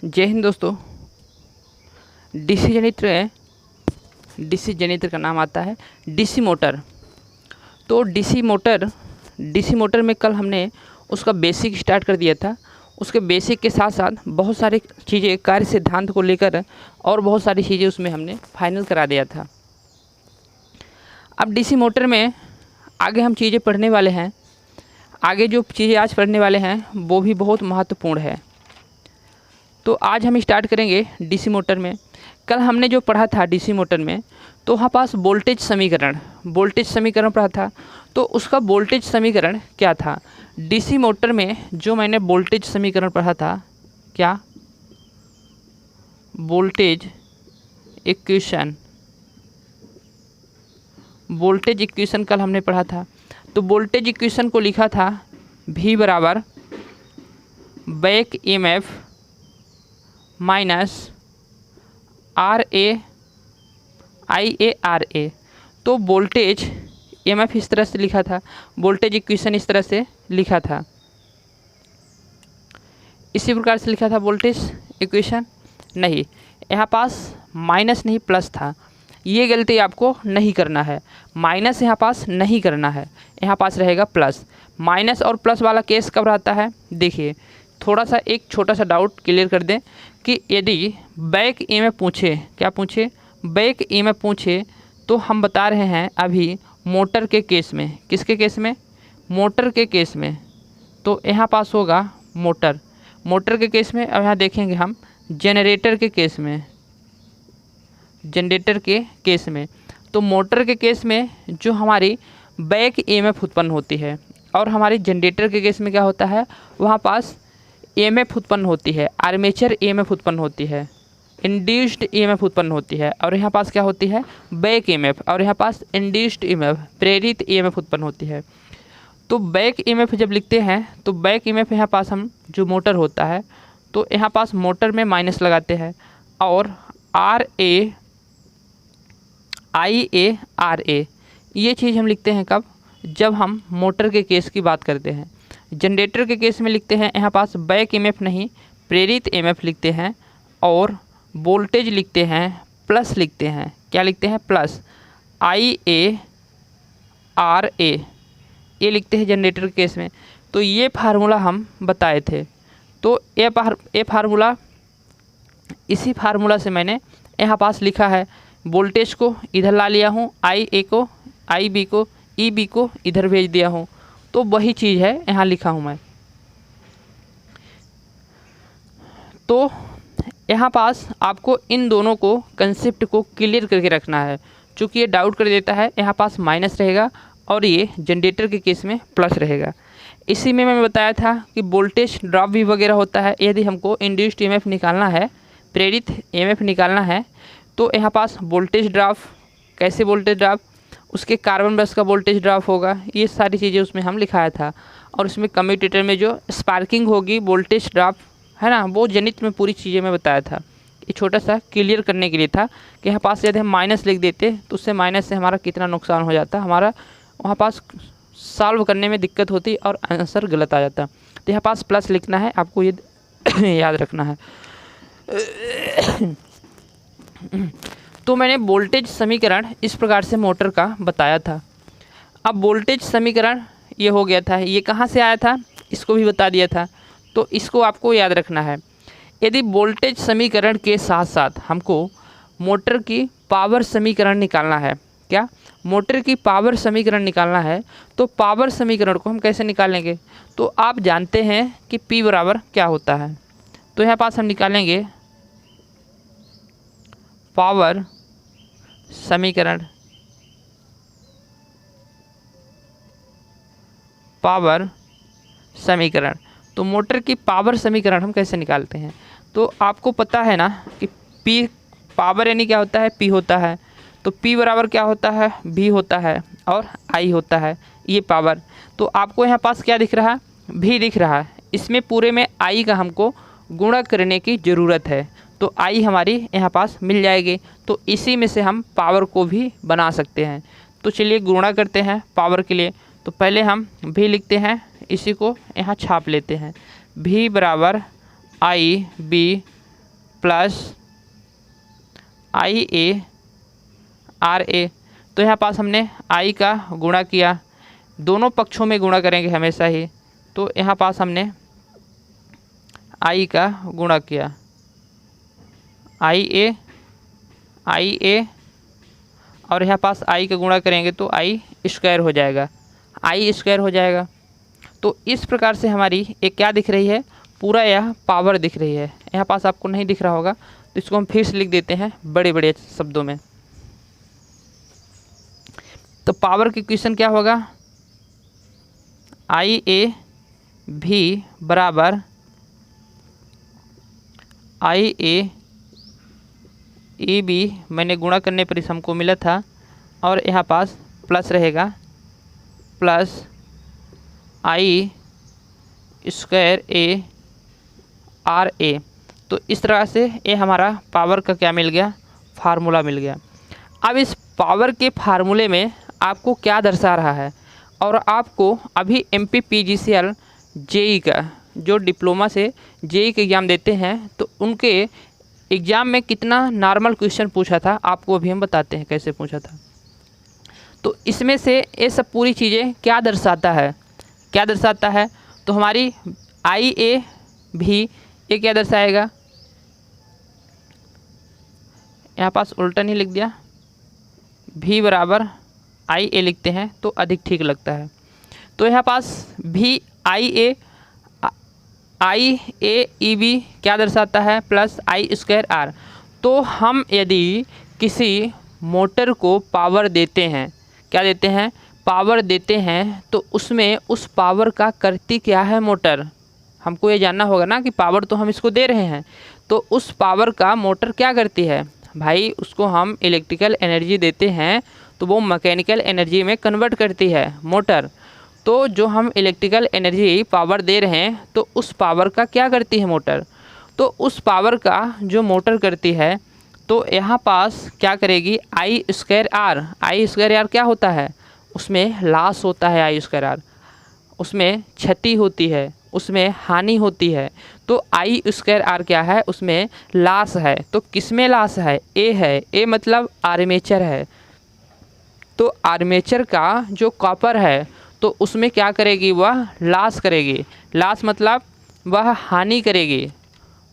जय हिंद दोस्तों। DC generator का नाम आता है डीसी मोटर। तो डीसी मोटर में कल हमने उसका बेसिक स्टार्ट कर दिया था। उसके बेसिक के साथ साथ बहुत सारी चीज़ें कार्य सिद्धांत को लेकर और बहुत सारी चीज़ें उसमें हमने फाइनल करा दिया था। अब डीसी मोटर में आगे हम चीज़ें पढ़ने वाले हैं। आगे जो चीज़ें आज पढ़ने वाले हैं वो भी बहुत महत्वपूर्ण है। तो आज हम स्टार्ट करेंगे डीसी मोटर में। कल हमने जो पढ़ा था डीसी मोटर में, तो वहाँ पास वोल्टेज समीकरण पढ़ा था। तो उसका वोल्टेज समीकरण क्या था? डीसी मोटर में जो मैंने वोल्टेज समीकरण पढ़ा था, क्या? वोल्टेज इक्वेशन कल हमने पढ़ा था। तो वोल्टेज इक्वेशन को लिखा था V बराबर बैक EMF माइनस RA तो वोल्टेज EMF इस तरह से लिखा था, वोल्टेज इक्वेशन इस तरह से लिखा था, इसी प्रकार से लिखा था वोल्टेज इक्वेशन। नहीं, यहाँ पास माइनस नहीं प्लस था। ये गलती आपको नहीं करना है, माइनस यहाँ पास नहीं करना है, यहाँ पास रहेगा प्लस। माइनस और प्लस वाला केस कब रहता है? देखिए, थोड़ा सा एक छोटा सा डाउट क्लियर कर दें कि यदि बैक EMF पूछे, क्या पूछे? बैक EMF पूछे, तो हम बता रहे हैं अभी मोटर के केस में। किसके केस में? मोटर के केस में। तो यहाँ पास होगा मोटर के केस में। अब यहाँ देखेंगे हम जनरेटर के केस में। तो मोटर के केस में जो हमारी बैक EMF उत्पन्न होती है, और हमारी जनरेटर के केस में क्या होता है? वहाँ पास EMF उत्पन्न होती है, आर्मेचर EMF उत्पन्न होती है, इंड्यूस्ड EMF उत्पन्न होती है, और यहाँ पास क्या होती है? बैक EMF, और यहाँ पास इंड्यूस्ड EMF, प्रेरित EMF उत्पन्न होती है। तो बैक EMF जब लिखते हैं तो बैक EMF यहाँ पास हम जो मोटर होता है, तो यहाँ पास मोटर में माइनस लगाते हैं, और RA ये चीज़ हम लिखते हैं कब? जब हम मोटर के केस की बात करते हैं। जनरेटर के केस में लिखते हैं यहाँ पास बैक EMF नहीं, प्रेरित EMF लिखते हैं, और वोल्टेज लिखते हैं प्लस, लिखते हैं क्या? लिखते हैं प्लस IARA, ये लिखते हैं जनरेटर के केस में। तो ये फार्मूला हम बताए थे। तो ये फार्मूला, इसी फार्मूला से मैंने यहाँ पास लिखा है, वोल्टेज को इधर ला लिया हूँ, IB को EB को इधर भेज दिया हूँ। तो वही चीज़ है यहाँ लिखा हूँ मैं। तो यहाँ पास आपको इन दोनों को कंसेप्ट को क्लियर करके रखना है, क्योंकि ये डाउट कर देता है। यहाँ पास माइनस रहेगा और ये जनरेटर के केस में प्लस रहेगा। इसी में मैं बताया था कि वोल्टेज ड्रॉप भी वगैरह होता है। यदि हमको इंड्यूस्ड EMF निकालना है, प्रेरित EMF निकालना है, तो यहाँ पास वोल्टेज ड्रॉप, कैसे वोल्टेज ड्रॉप? उसके कार्बन बस का वोल्टेज ड्रॉप होगा। ये सारी चीज़ें उसमें हम लिखाया था। और उसमें कम्यूटेटर में जो स्पार्किंग होगी, वोल्टेज ड्रॉप है ना, वो जनित में पूरी चीज़ें मैं बताया था। ये छोटा सा क्लियर करने के लिए था कि यहाँ पास यदि हम माइनस लिख देते तो उससे माइनस से हमारा कितना नुकसान हो जाता, हमारा वहाँ पास सॉल्व करने में दिक्कत होती और आंसर गलत आ जाता। तो यहाँ पास प्लस लिखना है, आपको ये याद रखना है। तो मैंने वोल्टेज समीकरण इस प्रकार से मोटर का बताया था। अब वोल्टेज समीकरण ये हो गया था, ये कहाँ से आया था इसको भी बता दिया था। तो इसको आपको याद रखना है। यदि वोल्टेज समीकरण के साथ साथ हमको मोटर की पावर समीकरण निकालना है, क्या? मोटर की पावर समीकरण निकालना है, तो पावर समीकरण को हम कैसे निकालेंगे? तो आप जानते हैं कि P बराबर क्या होता है। तो यहाँ पास हम निकालेंगे पावर समीकरण। तो मोटर की पावर समीकरण हम कैसे निकालते हैं? तो आपको पता है ना कि P पावर यानी क्या होता है? P होता है। तो P बराबर क्या होता है? V होता है, और I होता है, ये पावर। तो आपको यहाँ पास क्या दिख रहा है? V दिख रहा है। इसमें पूरे में I का हमको गुणा करने की ज़रूरत है, तो I हमारी यहाँ पास मिल जाएगी। तो इसी में से हम पावर को भी बना सकते हैं। तो चलिए गुणा करते हैं पावर के लिए। तो पहले हम V लिखते हैं, इसी को यहाँ छाप लेते हैं। V बराबर IB plus I A R A. तो यहाँ पास हमने आई का गुणा किया, दोनों पक्षों में गुणा करेंगे हमेशा ही। तो यहाँ पास हमने आई का गुणा किया, आई ए और यहाँ पास आई का गुणा करेंगे तो आई स्क्वायर हो जाएगा, आई स्क्वायर हो जाएगा। तो इस प्रकार से हमारी एक क्या दिख रही है, पूरा यह पावर दिख रही है। यहाँ पास आपको नहीं दिख रहा होगा तो इसको हम फिर से लिख देते हैं बड़े बड़े शब्दों में। तो पावर की इक्वेशन क्या होगा, आई ए भी बराबर आई ए बी, मैंने गुणा करने पर इस हमको मिला था, और यहाँ पास प्लस रहेगा, plus I square A R A. तो इस तरह से ये हमारा पावर का क्या मिल गया, फार्मूला मिल गया। अब इस पावर के फार्मूले में आपको क्या दर्शा रहा है, और आपको अभी MPPGCL जेई का जो डिप्लोमा से जेई के एग्ज़ाम देते हैं तो उनके एग्ज़ाम में कितना नॉर्मल क्वेश्चन पूछा था आपको अभी हम बताते हैं कैसे पूछा था। तो इसमें से ये सब पूरी चीज़ें क्या दर्शाता है, क्या दर्शाता है, तो हमारी आई ए भी ये क्या दर्शाएगा, यहाँ पास उल्टा नहीं लिख दिया, भी बराबर आई ए लिखते हैं तो अधिक ठीक लगता है। तो यहाँ पास भी आई ए ई बी क्या दर्शाता है, प्लस आई स्क्वायर आर। तो हम यदि किसी मोटर को पावर देते हैं, क्या देते हैं, पावर देते हैं, तो उसमें उस पावर का करती क्या है मोटर, हमको ये जानना होगा ना कि पावर तो हम इसको दे रहे हैं, तो उस पावर का मोटर क्या करती है भाई, उसको हम इलेक्ट्रिकल एनर्जी देते हैं तो वो मैकेनिकल एनर्जी में कन्वर्ट करती है मोटर। तो जो हम इलेक्ट्रिकल एनर्जी पावर दे रहे हैं तो उस पावर का क्या करती है मोटर, तो उस पावर का जो मोटर करती है तो यहाँ पास क्या करेगी, I square R. I square R क्या होता है, उसमें लॉस होता है, आई स्क्वायर आर उसमें क्षति होती है, उसमें हानि होती है। तो आई स्क्वायर आर क्या है, उसमें लॉस है। तो किस में लॉस है, ए है, ए मतलब आर्मेचर है। तो आर्मेचर का जो कॉपर है तो उसमें क्या करेगी, वह लॉस करेगी। लॉस मतलब वह हानि करेगी,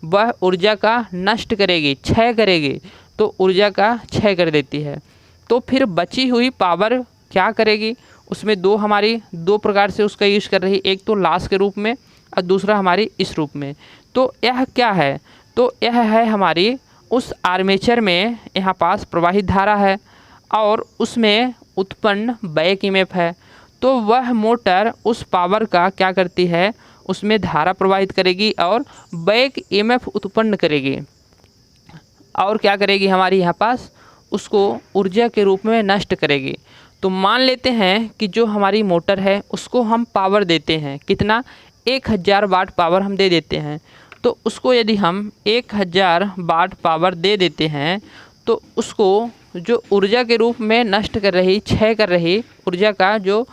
वह ऊर्जा का नष्ट करेगी, क्षय करेगी। तो ऊर्जा का क्षय कर देती है। तो फिर बची हुई पावर क्या करेगी, उसमें हमारी दो प्रकार से उसका यूज़ कर रही, एक तो लॉस के रूप में और दूसरा हमारी इस रूप में। तो यह क्या है, तो यह है हमारी उस आर्मेचर में यहाँ पास प्रवाहित धारा है और उसमें उत्पन्न बैक ईएमएफ है। तो वह मोटर उस पावर का क्या करती है, उसमें धारा प्रवाहित करेगी और बैक ईएमएफ उत्पन्न करेगी, और क्या करेगी हमारी यहाँ पास, उसको ऊर्जा के रूप में नष्ट करेगी। तो मान लेते हैं कि जो हमारी मोटर है उसको हम पावर देते हैं, कितना, 1000 वाट पावर हम दे देते हैं। तो उसको यदि हम 1000 वाट पावर दे देते हैं तो उसको जो ऊर्जा के रूप में नष्ट कर रही, क्षय कर रही, ऊर्जा का जो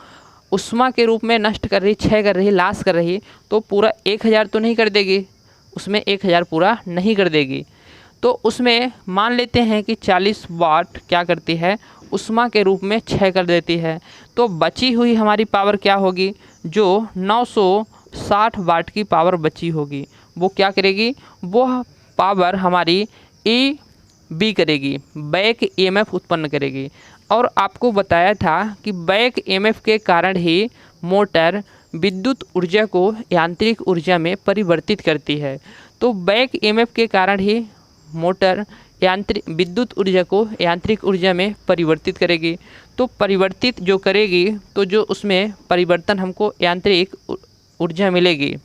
उष्मा के रूप में नष्ट कर रही, क्षय कर रही, लॉस कर रही, तो पूरा 1000 तो नहीं कर देगी, उसमें 1000 पूरा नहीं कर देगी। तो उसमें मान लेते हैं कि 40 वाट क्या करती है, उष्मा के रूप में क्षय कर देती है। तो बची हुई हमारी पावर क्या होगी, जो 960 वाट की पावर बची होगी, वो क्या करेगी, वह पावर हमारी ई बी करेगी, बैक ईएमएफ उत्पन्न करेगी। और आपको बताया था कि बैक ईएमएफ के कारण ही मोटर विद्युत ऊर्जा को यांत्रिक ऊर्जा में परिवर्तित करती है। तो बैक ईएमएफ के कारण ही मोटर विद्युत ऊर्जा को यांत्रिक ऊर्जा में परिवर्तित करेगी। तो परिवर्तित जो करेगी तो जो उसमें परिवर्तन हमको यांत्रिक ऊर्जा मिलेगी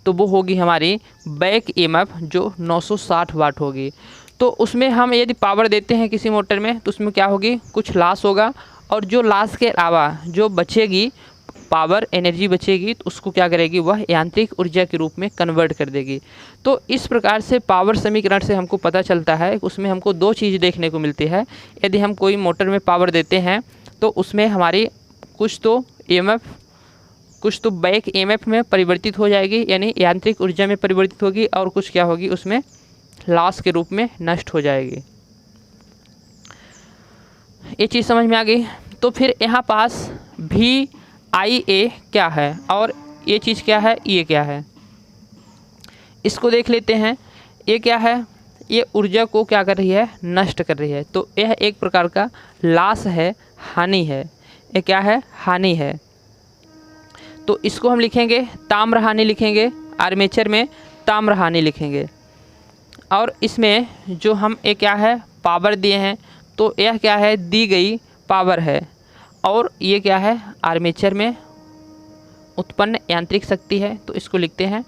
तो वो होगी हमारी बैक ईएमएफ जो 960 वाट होगी। तो उसमें हम यदि पावर देते हैं किसी मोटर में तो उसमें क्या होगी, कुछ लॉस होगा, और जो लॉस के अलावा जो बचेगी पावर एनर्जी बचेगी तो उसको क्या करेगी, वह यांत्रिक ऊर्जा के रूप में कन्वर्ट कर देगी। तो इस प्रकार से पावर समीकरण से हमको पता चलता है, उसमें हमको दो चीज़ देखने को मिलती है। यदि हम कोई मोटर में पावर देते हैं तो उसमें हमारी कुछ तो ईएमएफ, कुछ तो बैक ईएमएफ में परिवर्तित हो जाएगी, यानी यांत्रिक ऊर्जा में परिवर्तित होगी, और कुछ क्या होगी, उसमें लॉस के रूप में नष्ट हो जाएगी। ये चीज़ समझ में आ गई। तो फिर यहाँ पास VIA क्या है और ये चीज़ क्या है, ये क्या है, इसको देख लेते हैं। ये क्या है, ये ऊर्जा को क्या कर रही है, नष्ट कर रही है। तो यह एक प्रकार का लॉस है, हानि है। ये क्या है, हानि है। तो इसको हम लिखेंगे ताम्र हानि लिखेंगे, आर्मेचर में ताम्र हानि लिखेंगे। और इसमें जो हम ये क्या है, पावर दिए हैं, तो यह क्या है, दी गई पावर है। और ये क्या है, आर्मेचर में उत्पन्न यांत्रिक शक्ति है। तो इसको लिखते हैं,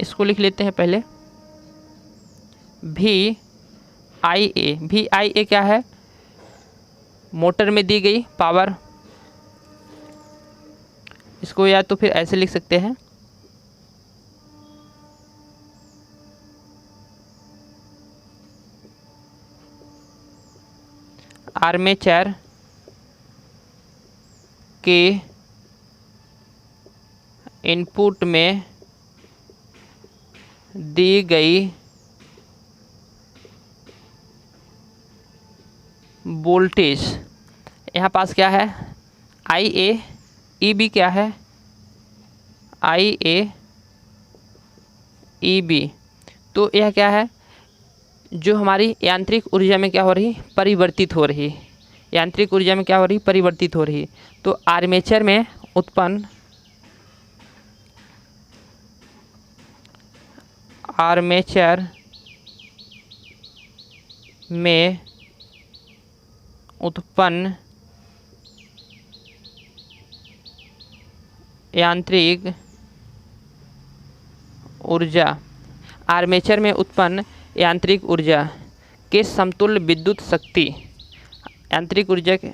इसको लिख लेते हैं पहले VIA। VIA क्या है, मोटर में दी गई पावर। इसको या तो फिर ऐसे लिख सकते हैं, आर्मेचर के इनपुट में दी गई वोल्टेज। यहाँ पास क्या है, IA। EB क्या है, IA EB। तो यह क्या है, जो हमारी यांत्रिक ऊर्जा में क्या हो रही, परिवर्तित हो रही, यांत्रिक ऊर्जा में क्या हो रही, परिवर्तित हो रही। तो आर्मेचर में उत्पन्न, आर्मेचर में उत्पन्न यांत्रिक ऊर्जा, आर्मेचर में उत्पन्न यांत्रिक ऊर्जा के समतुल्य विद्युत शक्ति, यांत्रिक ऊर्जा के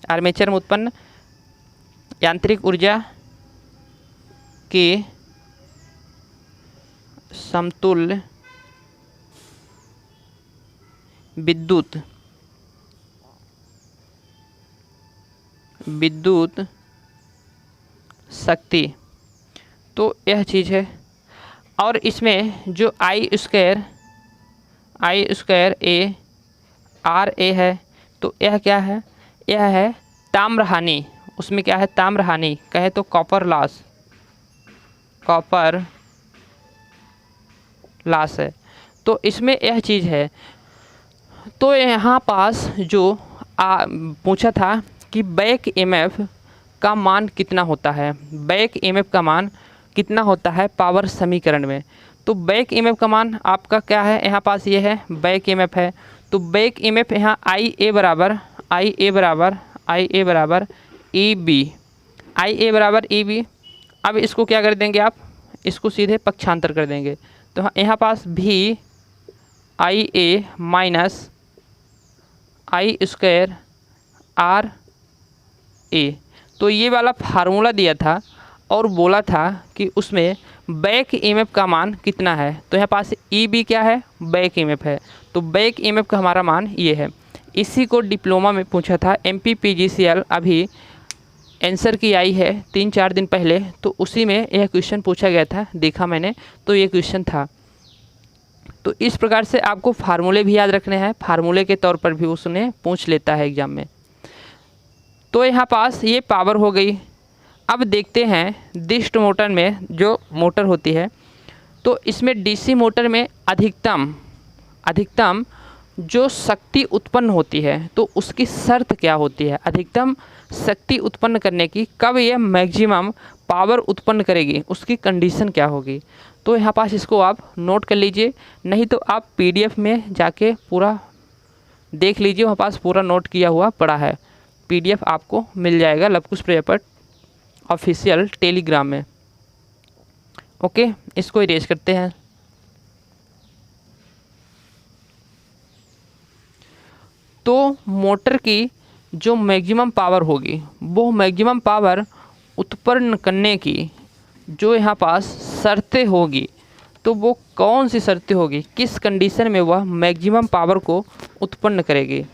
आर्मेचर में उत्पन्न यांत्रिक ऊर्जा के समतुल्य विद्युत शक्ति। तो यह चीज़ है। और इसमें जो I² A RA है, तो यह क्या है, यह है ताम्र हानि। उसमें क्या है, ताम्र हानि, कहे तो कॉपर लॉस, कॉपर लॉस है। तो इसमें यह चीज़ है। तो यहाँ पास जो पूछा था कि बैक EMF का मान कितना होता है, बैक EMF का मान कितना होता है पावर समीकरण में। तो बैक EMF का मान आपका क्या है, यहाँ पास ये है बैक EMF है। तो बैक EMF यहाँ IA बराबर EB। अब इसको क्या कर देंगे आप, इसको सीधे पक्षांतर कर देंगे। तो यहाँ पास VIA माइनस I² RA। तो ये वाला फार्मूला दिया था और बोला था कि उसमें बैक EMF का मान कितना है। तो यहाँ पास EB क्या है, बैक EMF है। तो बैक EMF का हमारा मान ये है। इसी को डिप्लोमा में पूछा था, MPPGCL अभी आंसर की आई है 3-4 दिन पहले। तो उसी में यह क्वेश्चन पूछा गया था, देखा मैंने, तो ये क्वेश्चन था। तो इस प्रकार से आपको फार्मूले भी याद रखने हैं, फार्मूले के तौर पर भी उसने पूछ लेता है एग्जाम में। तो यहाँ पास ये पावर हो गई। अब देखते हैं डिस्ट मोटर में जो मोटर होती है, तो इसमें DC मोटर में अधिकतम जो शक्ति उत्पन्न होती है, तो उसकी शर्त क्या होती है, अधिकतम शक्ति उत्पन्न करने की, कब यह मैक्सिमम पावर उत्पन्न करेगी, उसकी कंडीशन क्या होगी। तो यहाँ पास इसको आप नोट कर लीजिए, नहीं तो आप PDF में जाके पूरा देख लीजिए, वहाँ पास पूरा नोट किया हुआ पड़ा है। PDF आपको मिल जाएगा लवकुश प्रजापति ऑफिशियल टेलीग्राम में। ओके, इसको इरेज करते हैं। तो मोटर की जो मैक्सिमम पावर होगी, वो मैक्सिमम पावर उत्पन्न करने की जो यहाँ पास शर्तें होगी, तो वो कौन सी शर्तें होगी, किस कंडीशन में वह मैक्सिमम पावर को उत्पन्न करेगी।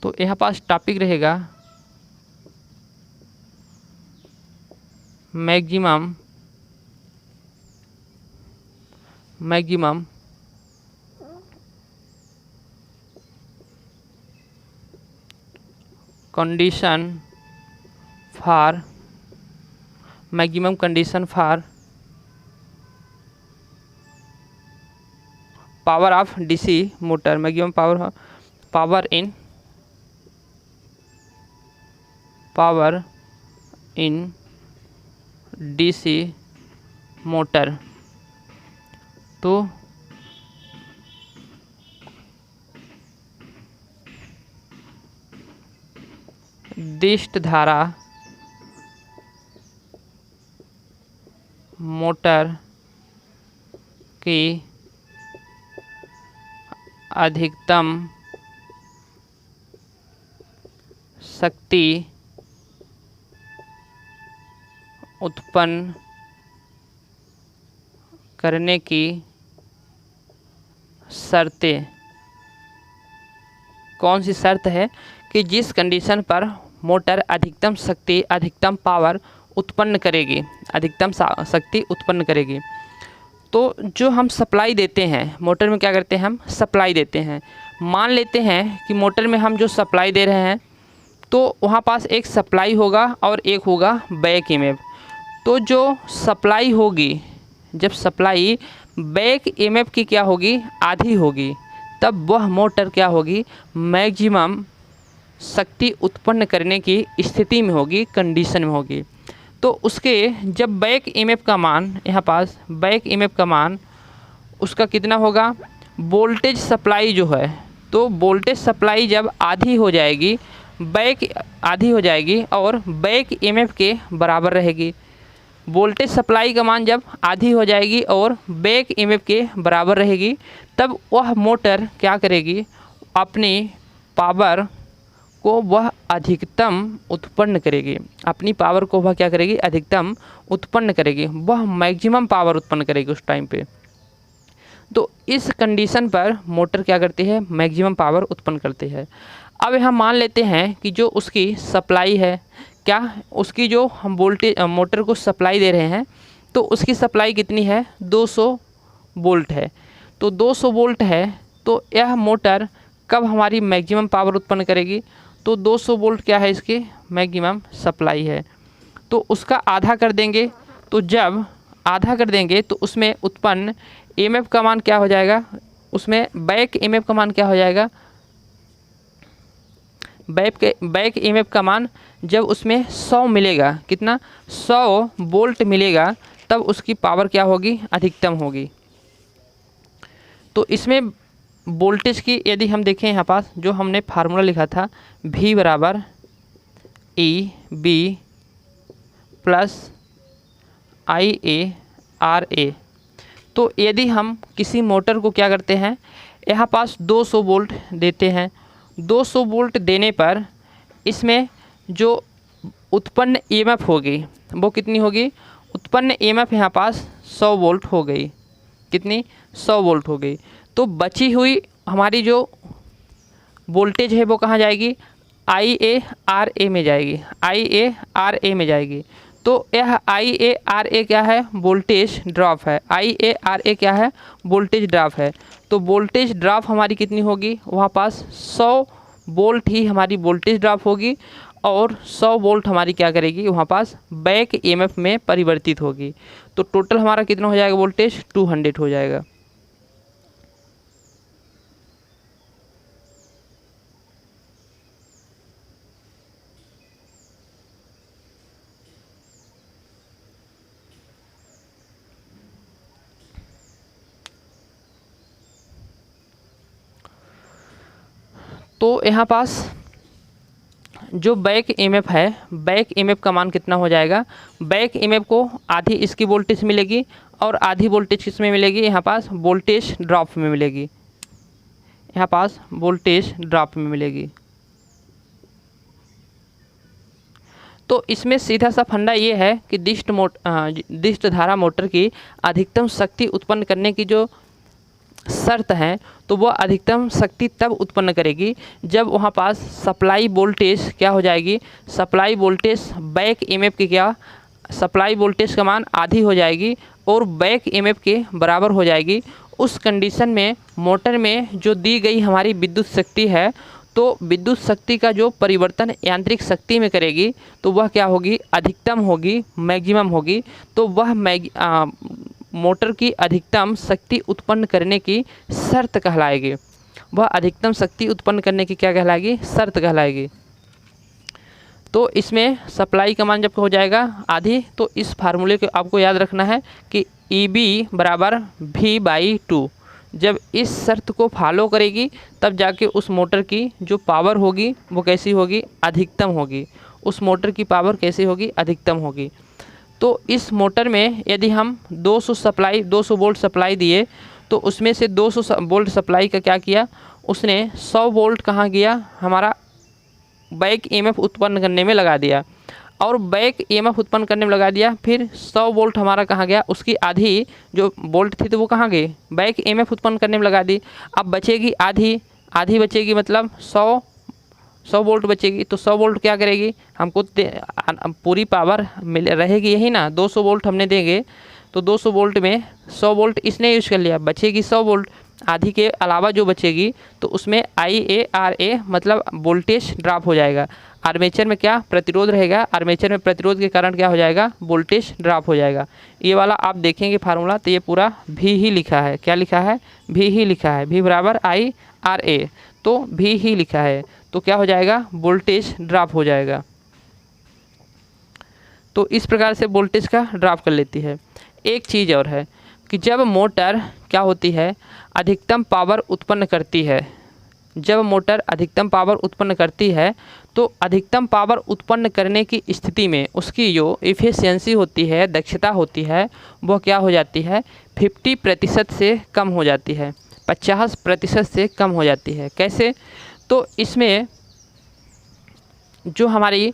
तो यहाँ पास टॉपिक रहेगा maximum condition for power of DC motor, maximum power in DC motor. तो दिष्ट धारा मोटर की अधिकतम शक्ति उत्पन्न करने की शर्तें। कौन सी शर्त है कि जिस कंडीशन पर मोटर अधिकतम शक्ति, अधिकतम पावर उत्पन्न करेगी, अधिकतम शक्ति उत्पन्न करेगी। तो जो हम सप्लाई देते हैं मोटर में, क्या करते हैं हम सप्लाई देते हैं। मान लेते हैं कि मोटर में हम जो सप्लाई दे रहे हैं तो वहाँ पास एक सप्लाई होगा और एक होगा बैक ईएमएफ। तो जो सप्लाई होगी, जब सप्लाई बैक ईएमएफ की क्या होगी, आधी होगी, तब वह मोटर क्या होगी, मैक्सिमम शक्ति उत्पन्न करने की स्थिति में होगी, कंडीशन में होगी। तो उसके जब बैक ईएमएफ का मान, यहाँ पास बैक ईएमएफ का मान उसका कितना होगा, वोल्टेज सप्लाई जो है, तो वोल्टेज सप्लाई जब आधी हो जाएगी, बैक आधी हो जाएगी और बैक ईएमएफ के बराबर रहेगी। वोल्टेज सप्लाई का मान जब आधी हो जाएगी और बैक ईएमएफ के बराबर रहेगी, तब वह मोटर क्या करेगी, अपनी पावर को वह अधिकतम उत्पन्न करेगी। अपनी पावर को वह क्या करेगी, अधिकतम उत्पन्न करेगी, वह मैक्सिमम पावर उत्पन्न करेगी उस टाइम पे। तो इस कंडीशन पर मोटर क्या करती है, मैक्सिमम पावर उत्पन्न करती है। अब यहाँ मान लेते हैं कि जो उसकी सप्लाई है, क्या उसकी जो हम वोल्टेज मोटर को सप्लाई दे रहे हैं, तो उसकी सप्लाई कितनी है, 200 वोल्ट है। तो 200 वोल्ट है, तो यह मोटर कब हमारी मैक्सिमम पावर उत्पन्न करेगी, तो 200 वोल्ट क्या है, इसकी मैक्सिमम सप्लाई है। तो उसका आधा कर देंगे, तो जब आधा कर देंगे तो उसमें उत्पन्न ईएमएफ का मान क्या हो जाएगा, उसमें बैक ईएमएफ का मान क्या हो जाएगा, बैक ईएमएफ का मान जब उसमें 100 मिलेगा, कितना 100 वोल्ट मिलेगा, तब उसकी पावर क्या होगी, अधिकतम होगी। तो इसमें वोल्टेज की यदि हम देखें, यहाँ पास जो हमने फार्मूला लिखा था, V बराबर EB प्लस IARA। तो यदि हम किसी मोटर को क्या करते हैं, यहाँ पास 200 वोल्ट देते हैं, 200 वोल्ट देने पर इसमें जो उत्पन्न ईएमएफ होगी वो कितनी होगी, उत्पन्न ईएमएफ यहाँ पास 100 वोल्ट हो गई, कितनी 100 वोल्ट हो गई। तो बची हुई हमारी जो वोल्टेज है वो कहाँ जाएगी, IARA में जाएगी, IARA में जाएगी। तो यह IARA क्या है, वोल्टेज ड्रॉप है, IARA क्या है, वोल्टेज ड्रॉप है। तो वोल्टेज ड्रॉप हमारी कितनी होगी, वहाँ पास 100 वोल्ट ही हमारी वोल्टेज ड्रॉप होगी और 100 वोल्ट हमारी क्या करेगी, वहाँ पास बैक ईएमएफ में परिवर्तित होगी। तो टोटल हमारा कितना हो जाएगा, वोल्टेज 200 हो जाएगा। तो यहाँ पास जो बैक ईएमएफ है, बैक ईएमएफ का मान कितना हो जाएगा, बैक ईएमएफ को आधी इसकी वोल्टेज मिलेगी और आधी वोल्टेज किस में मिलेगी, यहाँ पास वोल्टेज ड्रॉप में मिलेगी, यहाँ पास वोल्टेज ड्रॉप में मिलेगी। तो इसमें सीधा सा फंडा ये है कि दिष्ट धारा मोटर की अधिकतम शक्ति उत्पन्न करने की जो शर्त है, तो वह अधिकतम शक्ति तब उत्पन्न करेगी जब वहाँ पास सप्लाई वोल्टेज क्या हो जाएगी, सप्लाई वोल्टेज बैक ईएमएफ की क्या सप्लाई वोल्टेज का मान आधी हो जाएगी और बैक ईएमएफ के बराबर हो जाएगी, उस कंडीशन में मोटर में जो दी गई हमारी विद्युत शक्ति है, तो विद्युत शक्ति का जो परिवर्तन यांत्रिक शक्ति में करेगी तो वह क्या होगी, अधिकतम होगी, मैक्सिमम होगी। तो वह मोटर की अधिकतम शक्ति उत्पन्न करने की शर्त कहलाएगी। वह अधिकतम शक्ति उत्पन्न करने की क्या कहलाएगी, शर्त कहलाएगी। तो इसमें सप्लाई का मान जब हो जाएगा आधी, तो इस फार्मूले को आपको याद रखना है कि EB बराबर V/2। जब इस शर्त को फॉलो करेगी तब जाके उस मोटर की जो पावर होगी वो कैसी होगी, अधिकतम होगी। उस मोटर की पावर कैसी होगी, अधिकतम होगी। तो इस मोटर में यदि हम 200 वोल्ट सप्लाई दिए तो उसमें से 200 वोल्ट सप्लाई का क्या किया, उसने 100 वोल्ट कहाँ गया, हमारा बैक ईएमएफ उत्पन्न करने में लगा दिया, और बैक ईएमएफ उत्पन्न करने में लगा दिया। फिर 100 वोल्ट हमारा कहाँ गया, उसकी आधी जो वोल्ट थी तो वो कहाँ गई, बैक ईएमएफ उत्पन्न करने में लगा दी। अब बचेगी आधी बचेगी, मतलब 100 वोल्ट बचेगी। तो 100 वोल्ट क्या करेगी, हमको पूरी पावर मिल रहेगी यही ना, 200 वोल्ट हमने देंगे तो 200 वोल्ट में 100 वोल्ट इसने यूज कर लिया, बचेगी 100 वोल्ट। आधी के अलावा जो बचेगी तो उसमें IaRa मतलब वोल्टेज ड्रॉप हो जाएगा। आर्मेचर में क्या प्रतिरोध रहेगा, आर्मेचर में प्रतिरोध के कारण क्या हो जाएगा, वोल्टेज ड्रॉप हो जाएगा। ये वाला आप देखेंगे फार्मूला तो ये पूरा भी ही लिखा है, क्या लिखा है, भी ही लिखा है, V बराबर IRA, तो भी ही लिखा है। तो क्या हो जाएगा, वोल्टेज ड्रॉप हो जाएगा। तो इस प्रकार से वोल्टेज का ड्रॉप कर लेती है। एक चीज़ और है कि जब मोटर क्या होती है, अधिकतम पावर उत्पन्न करती है, जब मोटर अधिकतम पावर उत्पन्न करती है तो अधिकतम पावर उत्पन्न करने की स्थिति में उसकी जो इफ़िशियंसी होती है, दक्षता होती है, वह क्या हो जाती है, 50% से कम हो जाती है, 50% से कम हो जाती है। कैसे, तो इसमें जो हमारी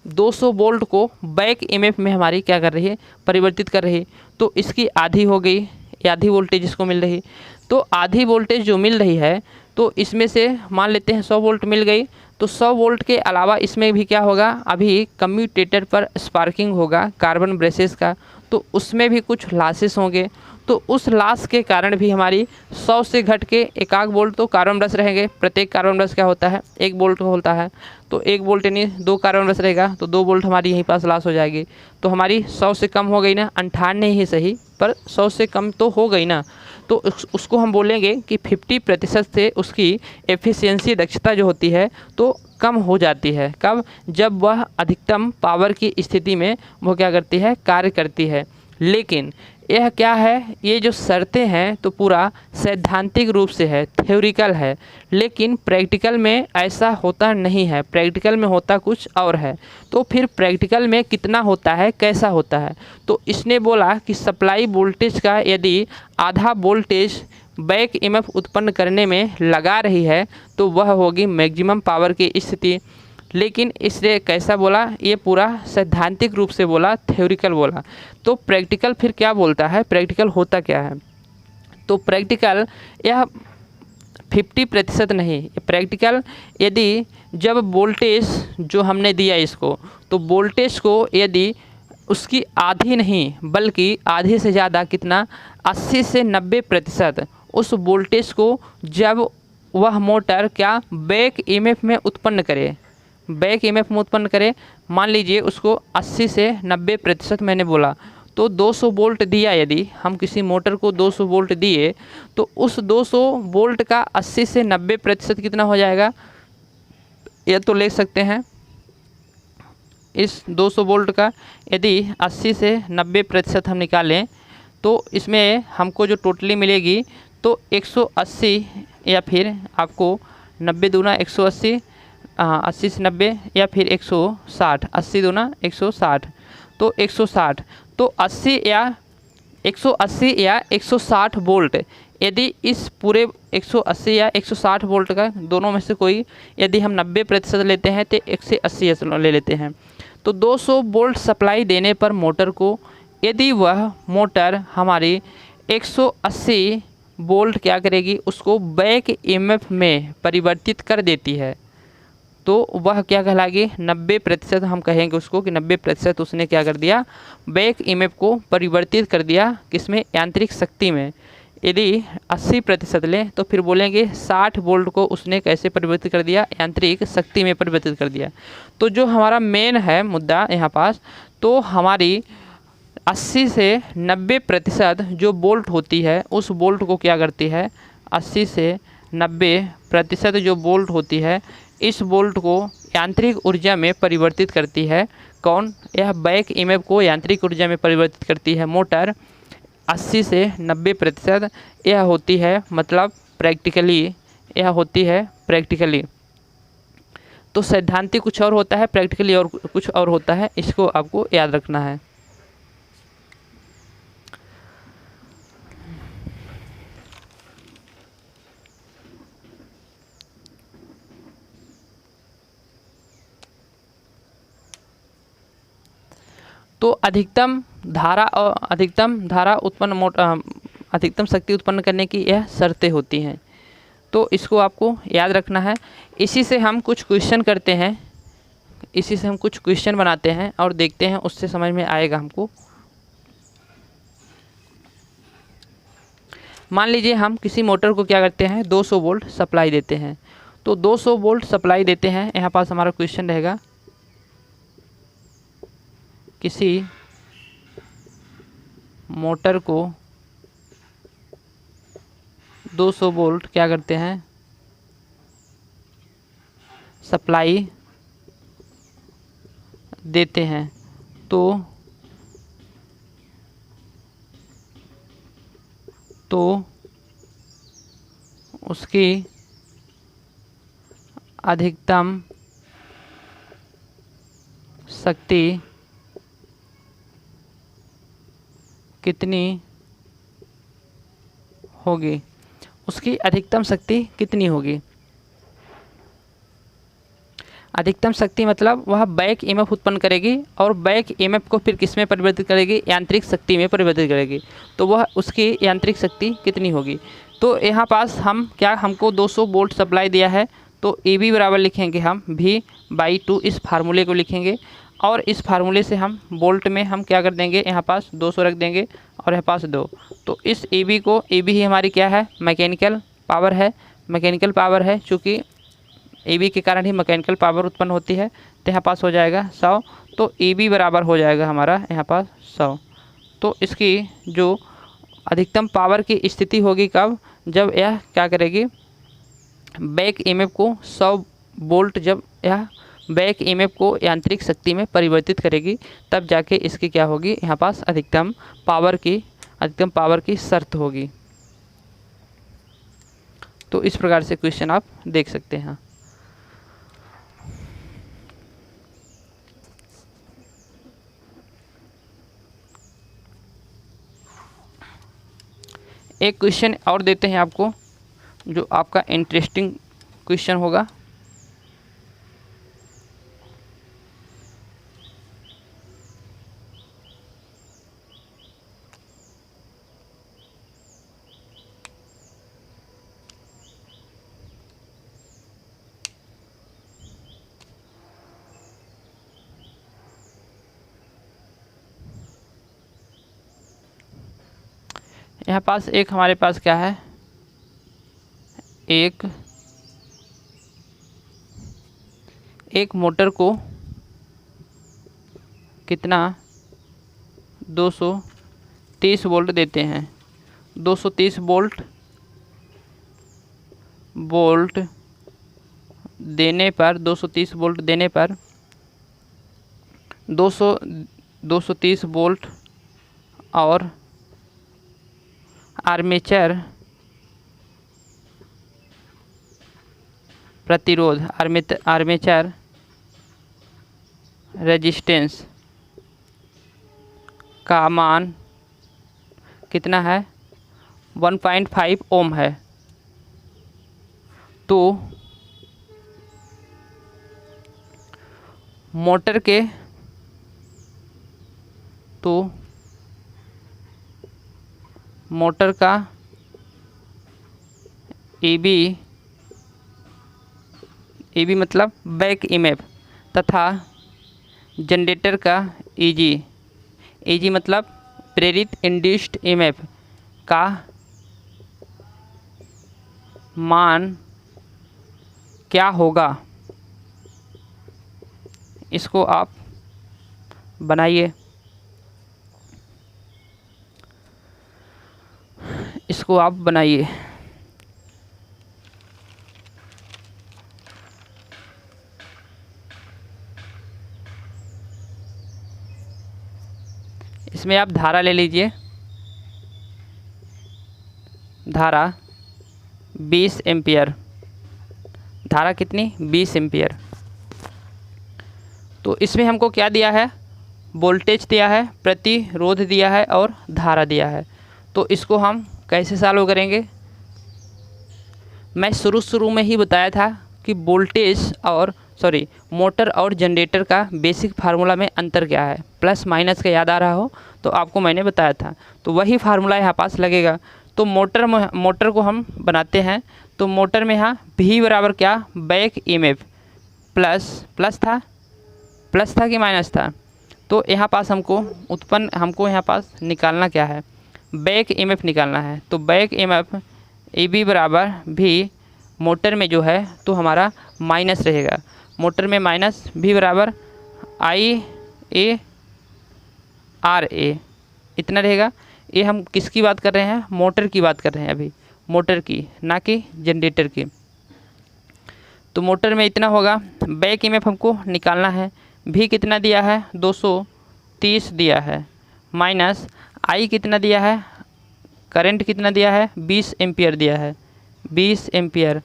200 वोल्ट को बैक ईएमएफ में हमारी क्या कर रही है, परिवर्तित कर रही, तो इसकी आधी हो गई, आधी वोल्टेज इसको मिल रही। तो आधी वोल्टेज जो मिल रही है तो इसमें से मान लेते हैं 100 वोल्ट मिल गई, तो 100 वोल्ट के अलावा इसमें भी क्या होगा, अभी कम्यूटेटर पर स्पार्किंग होगा कार्बन ब्रशेस का, तो उसमें भी कुछ लॉसेस होंगे। तो उस लॉस के कारण भी हमारी 100 से घट के 1 वोल्ट तो कार्बन ब्रश रहेंगे। प्रत्येक कार्बन ब्रश क्या होता है, 1 वोल्ट होता है, तो 1 वोल्ट यानी 2 कार्बन ब्रश रहेगा तो 2 वोल्ट हमारी यहीं पास लॉस हो जाएगी। तो हमारी 100 से कम हो गई ना, 98 ही सही पर 100 से कम तो हो गई ना। तो उसको हम बोलेंगे कि 50% से उसकी एफिशिएंसी, दक्षता जो होती है तो कम हो जाती है। कब, जब वह अधिकतम पावर की स्थिति में वो क्या करती है, कार्य करती है। लेकिन यह क्या है, ये जो शर्तें हैं तो पूरा सैद्धांतिक रूप से है, थ्योरिकल है, लेकिन प्रैक्टिकल में ऐसा होता नहीं है, प्रैक्टिकल में होता कुछ और है। तो फिर प्रैक्टिकल में कितना होता है, कैसा होता है, तो इसने बोला कि सप्लाई वोल्टेज का यदि आधा वोल्टेज बैक ईएमएफ उत्पन्न करने में लगा रही है तो वह होगी मैक्सिमम पावर की स्थिति। लेकिन इसने कैसा बोला, ये पूरा सैद्धांतिक रूप से बोला, थ्योरिकल बोला। तो प्रैक्टिकल फिर क्या बोलता है, प्रैक्टिकल होता क्या है, तो प्रैक्टिकल यह 50% नहीं, प्रैक्टिकल यदि जब वोल्टेज जो हमने दिया इसको, तो वोल्टेज को यदि उसकी आधी नहीं बल्कि आधे से ज़्यादा कितना, 80 से 90% उस वोल्टेज को जब वह मोटर क्या बैक ईएमएफ में उत्पन्न करे, बैक ईएमएफ में उत्पन्न करे, मान लीजिए उसको 80 से 90% मैंने बोला, तो 200 वोल्ट दिया, यदि हम किसी मोटर को 200 वोल्ट दिए तो उस 200 वोल्ट का 80 से 90% कितना हो जाएगा, यह तो ले सकते हैं। इस 200 वोल्ट का यदि 80 से 90% हम निकालें तो इसमें हमको जो टोटली मिलेगी तो 180, या फिर आपको 90 दूना 180, 80 से 90, या फिर 160, 80 दूना 160, तो 160, तो 80 या 180 या 160 वोल्ट, यदि इस पूरे 180 या 160 वोल्ट का दोनों में से कोई यदि हम 90% लेते हैं तो 180 ले लेते हैं, तो 200 वोल्ट सप्लाई देने पर मोटर को, यदि वह मोटर हमारी 180 वोल्ट क्या करेगी, उसको बैक ईएमएफ में परिवर्तित कर देती है, तो वह क्या कहलाएगी, 90% हम कहेंगे उसको कि 90% उसने क्या कर दिया, बैक ईएमएफ को परिवर्तित कर दिया किसमें, यांत्रिक शक्ति में। यदि 80% लें तो फिर बोलेंगे 60 वोल्ट को उसने कैसे परिवर्तित कर दिया, यांत्रिक शक्ति में परिवर्तित कर दिया। तो जो हमारा मेन है मुद्दा यहाँ पास, तो हमारी 80 से 90% जो बोल्ट होती है उस बोल्ट को क्या करती है, 80 से 90% जो बोल्ट होती है इस बोल्ट को यांत्रिक ऊर्जा में परिवर्तित करती है। कौन, यह बैक ईएमएफ को यांत्रिक ऊर्जा में परिवर्तित करती है मोटर 80 से 90%। यह होती है मतलब प्रैक्टिकली, यह होती है प्रैक्टिकली। तो सैद्धांतिक कुछ और होता है, प्रैक्टिकली और कुछ और होता है, इसको आपको याद रखना है। तो अधिकतम धारा उत्पन्न अधिकतम शक्ति उत्पन्न करने की यह शर्तें होती हैं, तो इसको आपको याद रखना है। इसी से हम कुछ क्वेश्चन करते हैं, इसी से हम कुछ क्वेश्चन बनाते हैं और देखते हैं, उससे समझ में आएगा हमको। मान लीजिए हम किसी मोटर को क्या करते हैं, 200 वोल्ट सप्लाई देते हैं। तो 200 वोल्ट सप्लाई देते हैं, यहाँ पास हमारा क्वेश्चन रहेगा, किसी मोटर को 200 वोल्ट क्या करते हैं, सप्लाई देते हैं। तो उसकी अधिकतम शक्ति कितनी होगी, उसकी अधिकतम शक्ति कितनी होगी। अधिकतम शक्ति मतलब वह बैक ईएमएफ उत्पन्न करेगी और बैक ईएमएफ को फिर किस में परिवर्तित करेगी, यांत्रिक शक्ति में परिवर्तित करेगी। तो वह उसकी यांत्रिक शक्ति कितनी होगी। तो यहाँ पास हम क्या, हमको 200 वोल्ट सप्लाई दिया है, तो AB बराबर लिखेंगे हम V/2, इस फार्मूले को लिखेंगे और इस फार्मूले से हम वोल्ट में हम क्या कर देंगे, यहाँ पास 200 रख देंगे और यहाँ पास 2। तो इस AB को, AB ही हमारी क्या है, मैकेनिकल पावर है, मैकेनिकल पावर है, चूँकि AB के कारण ही मैकेनिकल पावर उत्पन्न होती है। तो यहाँ पास हो जाएगा 100, तो AB बराबर हो जाएगा हमारा यहाँ पास 100। तो इसकी जो अधिकतम पावर की स्थिति होगी कब, जब यह क्या करेगी, बैक ईएमएफ को 100 वोल्ट, जब यह बैक ईएमएफ को यांत्रिक शक्ति में परिवर्तित करेगी, तब जाके इसकी क्या होगी, यहाँ पास अधिकतम पावर की शर्त होगी। तो इस प्रकार से क्वेश्चन आप देख सकते हैं। एक क्वेश्चन और देते हैं आपको, जो आपका इंटरेस्टिंग क्वेश्चन होगा। यहाँ पास एक हमारे पास क्या है, एक मोटर को कितना 230 वोल्ट देते हैं। 230 वोल्ट देने पर 230 वोल्ट देने पर 230 वोल्ट और आर्मेचर प्रतिरोध, आर्मेचर रेजिस्टेंस का मान कितना है, 1.5 ओम है। तो मोटर का AB ए बी मतलब बैक ईएमएफ, तथा जनरेटर का ई जी मतलब प्रेरित इंड्यूस्ड ईएमएफ का मान क्या होगा, इसको आप बनाइए। इसको आप बनाइए। इसमें आप धारा ले लीजिए, धारा 20 एम्पियर, धारा कितनी 20 एम्पियर। तो इसमें हमको क्या दिया है, वोल्टेज दिया है, प्रतिरोध दिया है और धारा दिया है। तो इसको हम कैसे सॉल्व करेंगे। मैं शुरू में ही बताया था कि वोल्टेज और मोटर और जनरेटर का बेसिक फार्मूला में अंतर क्या है, प्लस माइनस का याद आ रहा हो तो आपको मैंने बताया था। तो वही फार्मूला यहाँ पास लगेगा। तो मोटर को हम बनाते हैं। तो मोटर में यहाँ भी बराबर क्या, बैक ईएमएफ प्लस था कि माइनस था। तो यहाँ पास हमको यहाँ पास निकालना क्या है, बैक ईएमएफ निकालना है। तो बैक ईएमएफ ए बी बराबर भी, मोटर में जो है तो हमारा माइनस रहेगा, मोटर में माइनस भी बराबर आई ए आर ए, इतना रहेगा। ये हम किसकी बात कर रहे हैं, मोटर की बात कर रहे हैं अभी, मोटर की, ना कि जनरेटर की। तो मोटर में इतना होगा, बैक ईएमएफ हमको निकालना है, भी कितना दिया है 230 दिया है, माइनस आई कितना दिया है, करंट कितना दिया है 20 एम्पियर दिया है, 20 एम्पियर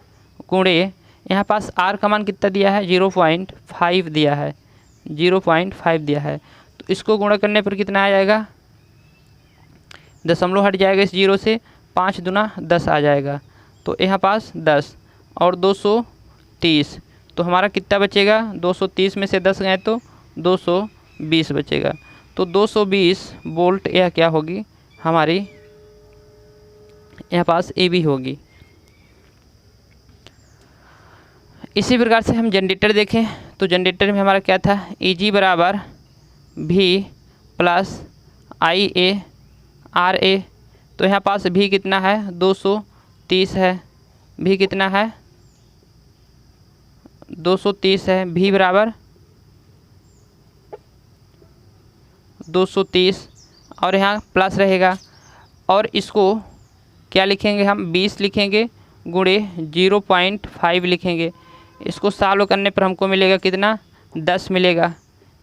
गुणे यहाँ पास आर का मान कितना दिया है 0.5 दिया है, 0.5 दिया है। तो इसको गुणा करने पर कितना आ जाएगा, दशमलव हट जाएगा इस जीरो से, 5 दूना 10 आ जाएगा। तो यहाँ पास 10 और 230, तो हमारा कितना बचेगा, 230 में से 10 गए तो 220 बचेगा। तो 220 वोल्ट यह क्या होगी हमारी, यहाँ पास ए बी होगी। इसी प्रकार से हम जनरेटर देखें तो जनरेटर में हमारा क्या था, ई जी बराबर भी plus I A R A. तो यहाँ पास भी कितना है 230 है, भी कितना है 230 है, भी बराबर 230 और यहाँ प्लस रहेगा। और इसको क्या लिखेंगे हम, 20 लिखेंगे गुणे 0.5 लिखेंगे। इसको सॉल्व करने पर हमको मिलेगा कितना, 10 मिलेगा,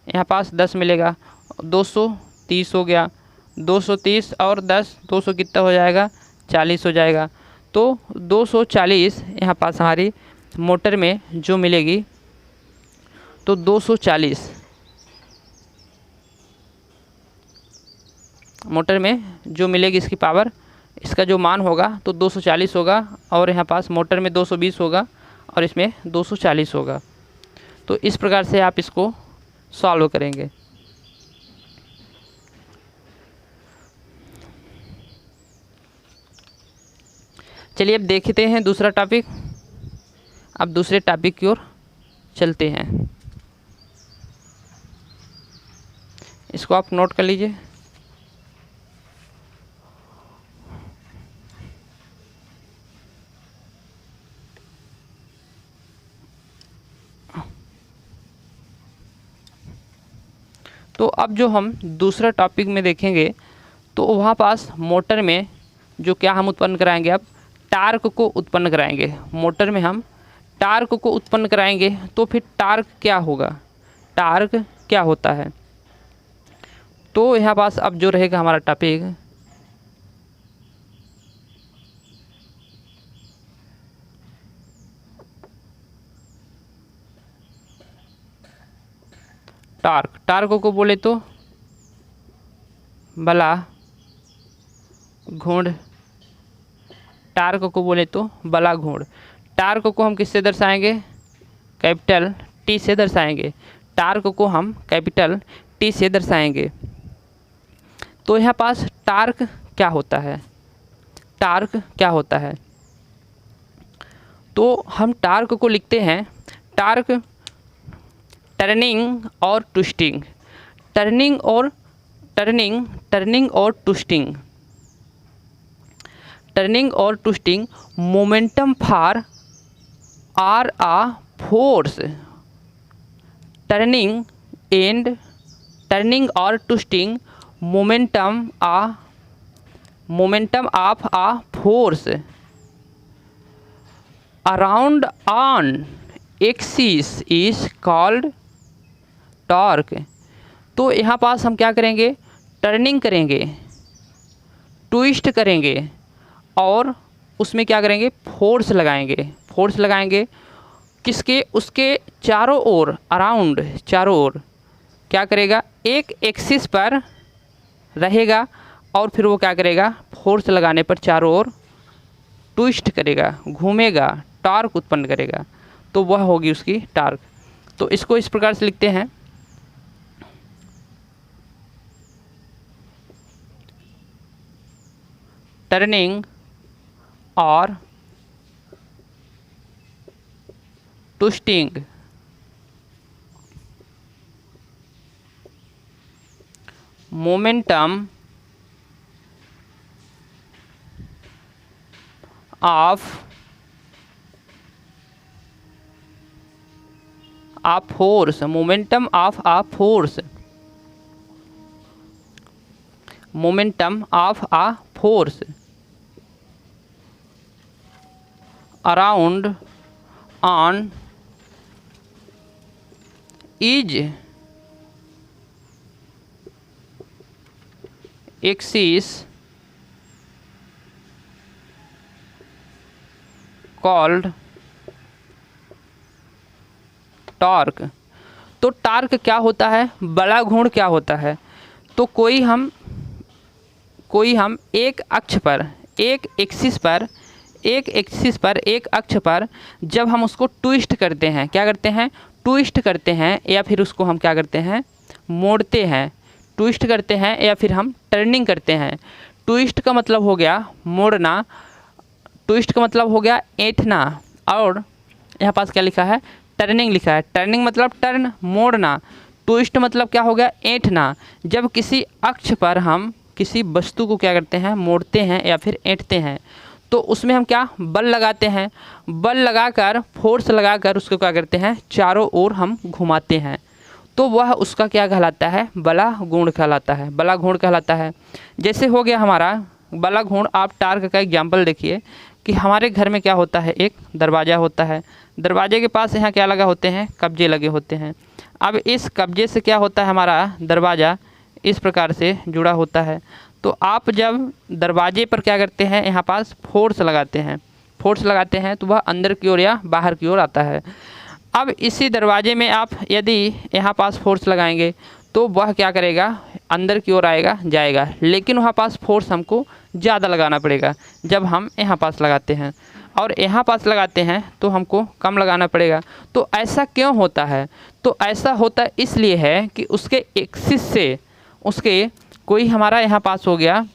यहाँ पास 10 मिलेगा, 230 हो गया, 230 और 10 200 कितना हो जाएगा 40 हो जाएगा। तो 240 यहाँ पास हमारी मोटर में जो मिलेगी, तो 240 मोटर में जो मिलेगी इसकी पावर, इसका जो मान होगा तो 240 होगा, और यहाँ पास मोटर में 220 होगा और इसमें 240 होगा। तो इस प्रकार से आप इसको सॉल्व करेंगे। चलिए अब देखते हैं दूसरा टॉपिक। अब दूसरे टॉपिक की ओर चलते हैं, इसको आप नोट कर लीजिए। तो अब जो हम दूसरा टॉपिक में देखेंगे तो वहाँ पास मोटर में जो क्या हम उत्पन्न कराएंगे, अब टार्क को उत्पन्न कराएंगे। मोटर में हम टार्क को उत्पन्न कराएंगे। तो फिर टार्क क्या होगा, टार्क क्या होता है। तो यहाँ पास अब जो रहेगा हमारा टॉपिक, टार्क को बोले तो बला घूर्ण, टार्क को बोले तो बला घूर्ण। टार्क को हम किससे दर्शाएंगे, कैपिटल टी से दर्शाएंगे। टार्क को हम कैपिटल टी से दर्शाएंगे। तो यहाँ पास टार्क क्या होता है, टार्क क्या होता है। तो हम टार्क को लिखते हैं टार्क टर्निंग और ट्विस्टिंग, टर्निंग और ट्विस्टिंग, टर्निंग और twisting momentum for or a force, turning और twisting momentum of a force around on axis is called torque. तो यहाँ पास हम क्या करेंगे, टर्निंग करेंगे, ट्विस्ट करेंगे और उसमें क्या करेंगे, फोर्स लगाएंगे किसके, उसके चारों ओर, अराउंड, चारों ओर क्या करेगा, एक एक्सिस पर रहेगा और फिर वो क्या करेगा, फोर्स लगाने पर चारों ओर ट्विस्ट करेगा, घूमेगा, टॉर्क उत्पन्न करेगा, तो वह होगी उसकी टॉर्क। तो इसको इस प्रकार से लिखते हैं, टर्निंग और twisting momentum of a force, momentum of a force, momentum of a force around on is axis called torque. तो टॉर्क क्या होता है, बड़ा घूर्ण क्या होता है, तो कोई हम एक अक्ष पर, एक एक्सिस पर एक अक्ष पर जब हम उसको ट्विस्ट करते हैं, क्या करते हैं, ट्विस्ट करते हैं, या फिर उसको हम क्या करते हैं, मोड़ते हैं, ट्विस्ट करते हैं या फिर हम टर्निंग करते हैं। ट्विस्ट का मतलब हो गया मोड़ना, ट्विस्ट का मतलब हो गया ऐंठना, और यहाँ पास क्या लिखा है, टर्निंग लिखा है। टर्निंग मतलब टर्न, मोड़ना, ट्विस्ट मतलब क्या हो गया, ऐंठना। जब किसी अक्ष पर हम किसी वस्तु को क्या करते हैं, मोड़ते हैं या फिर ऐंठते हैं, तो उसमें हम क्या बल लगाते हैं, बल लगाकर, फोर्स लगाकर उसको क्या करते हैं, चारों ओर हम घुमाते हैं, तो वह उसका क्या कहलाता है, बला घूर्ण कहलाता है, बला घूर्ण कहलाता है। जैसे हो गया हमारा बला घूर्ण। आप टार्क का एग्जाम्पल देखिए कि हमारे घर में क्या होता है, एक दरवाज़ा होता है, दरवाजे के पास यहाँ क्या लगा होते हैं, कब्जे लगे होते हैं। अब इस कब्जे से क्या होता है, हमारा दरवाज़ा इस प्रकार से जुड़ा होता है। तो आप जब दरवाजे पर क्या करते हैं, यहाँ पास फोर्स लगाते हैं, तो वह अंदर की ओर या बाहर की ओर आता है। अब इसी दरवाजे में आप यदि यहाँ पास फोर्स लगाएंगे तो वह क्या करेगा, अंदर की ओर आएगा, जाएगा, लेकिन वहाँ पास फोर्स हमको ज़्यादा लगाना पड़ेगा जब हम यहाँ पास लगाते हैं, और यहाँ पास लगाते हैं तो हमको कम लगाना पड़ेगा। तो ऐसा क्यों होता है, तो ऐसा होता इसलिए है कि उसके एक्सिस से, उसके कोई हमारा यहाँ पास हो गया,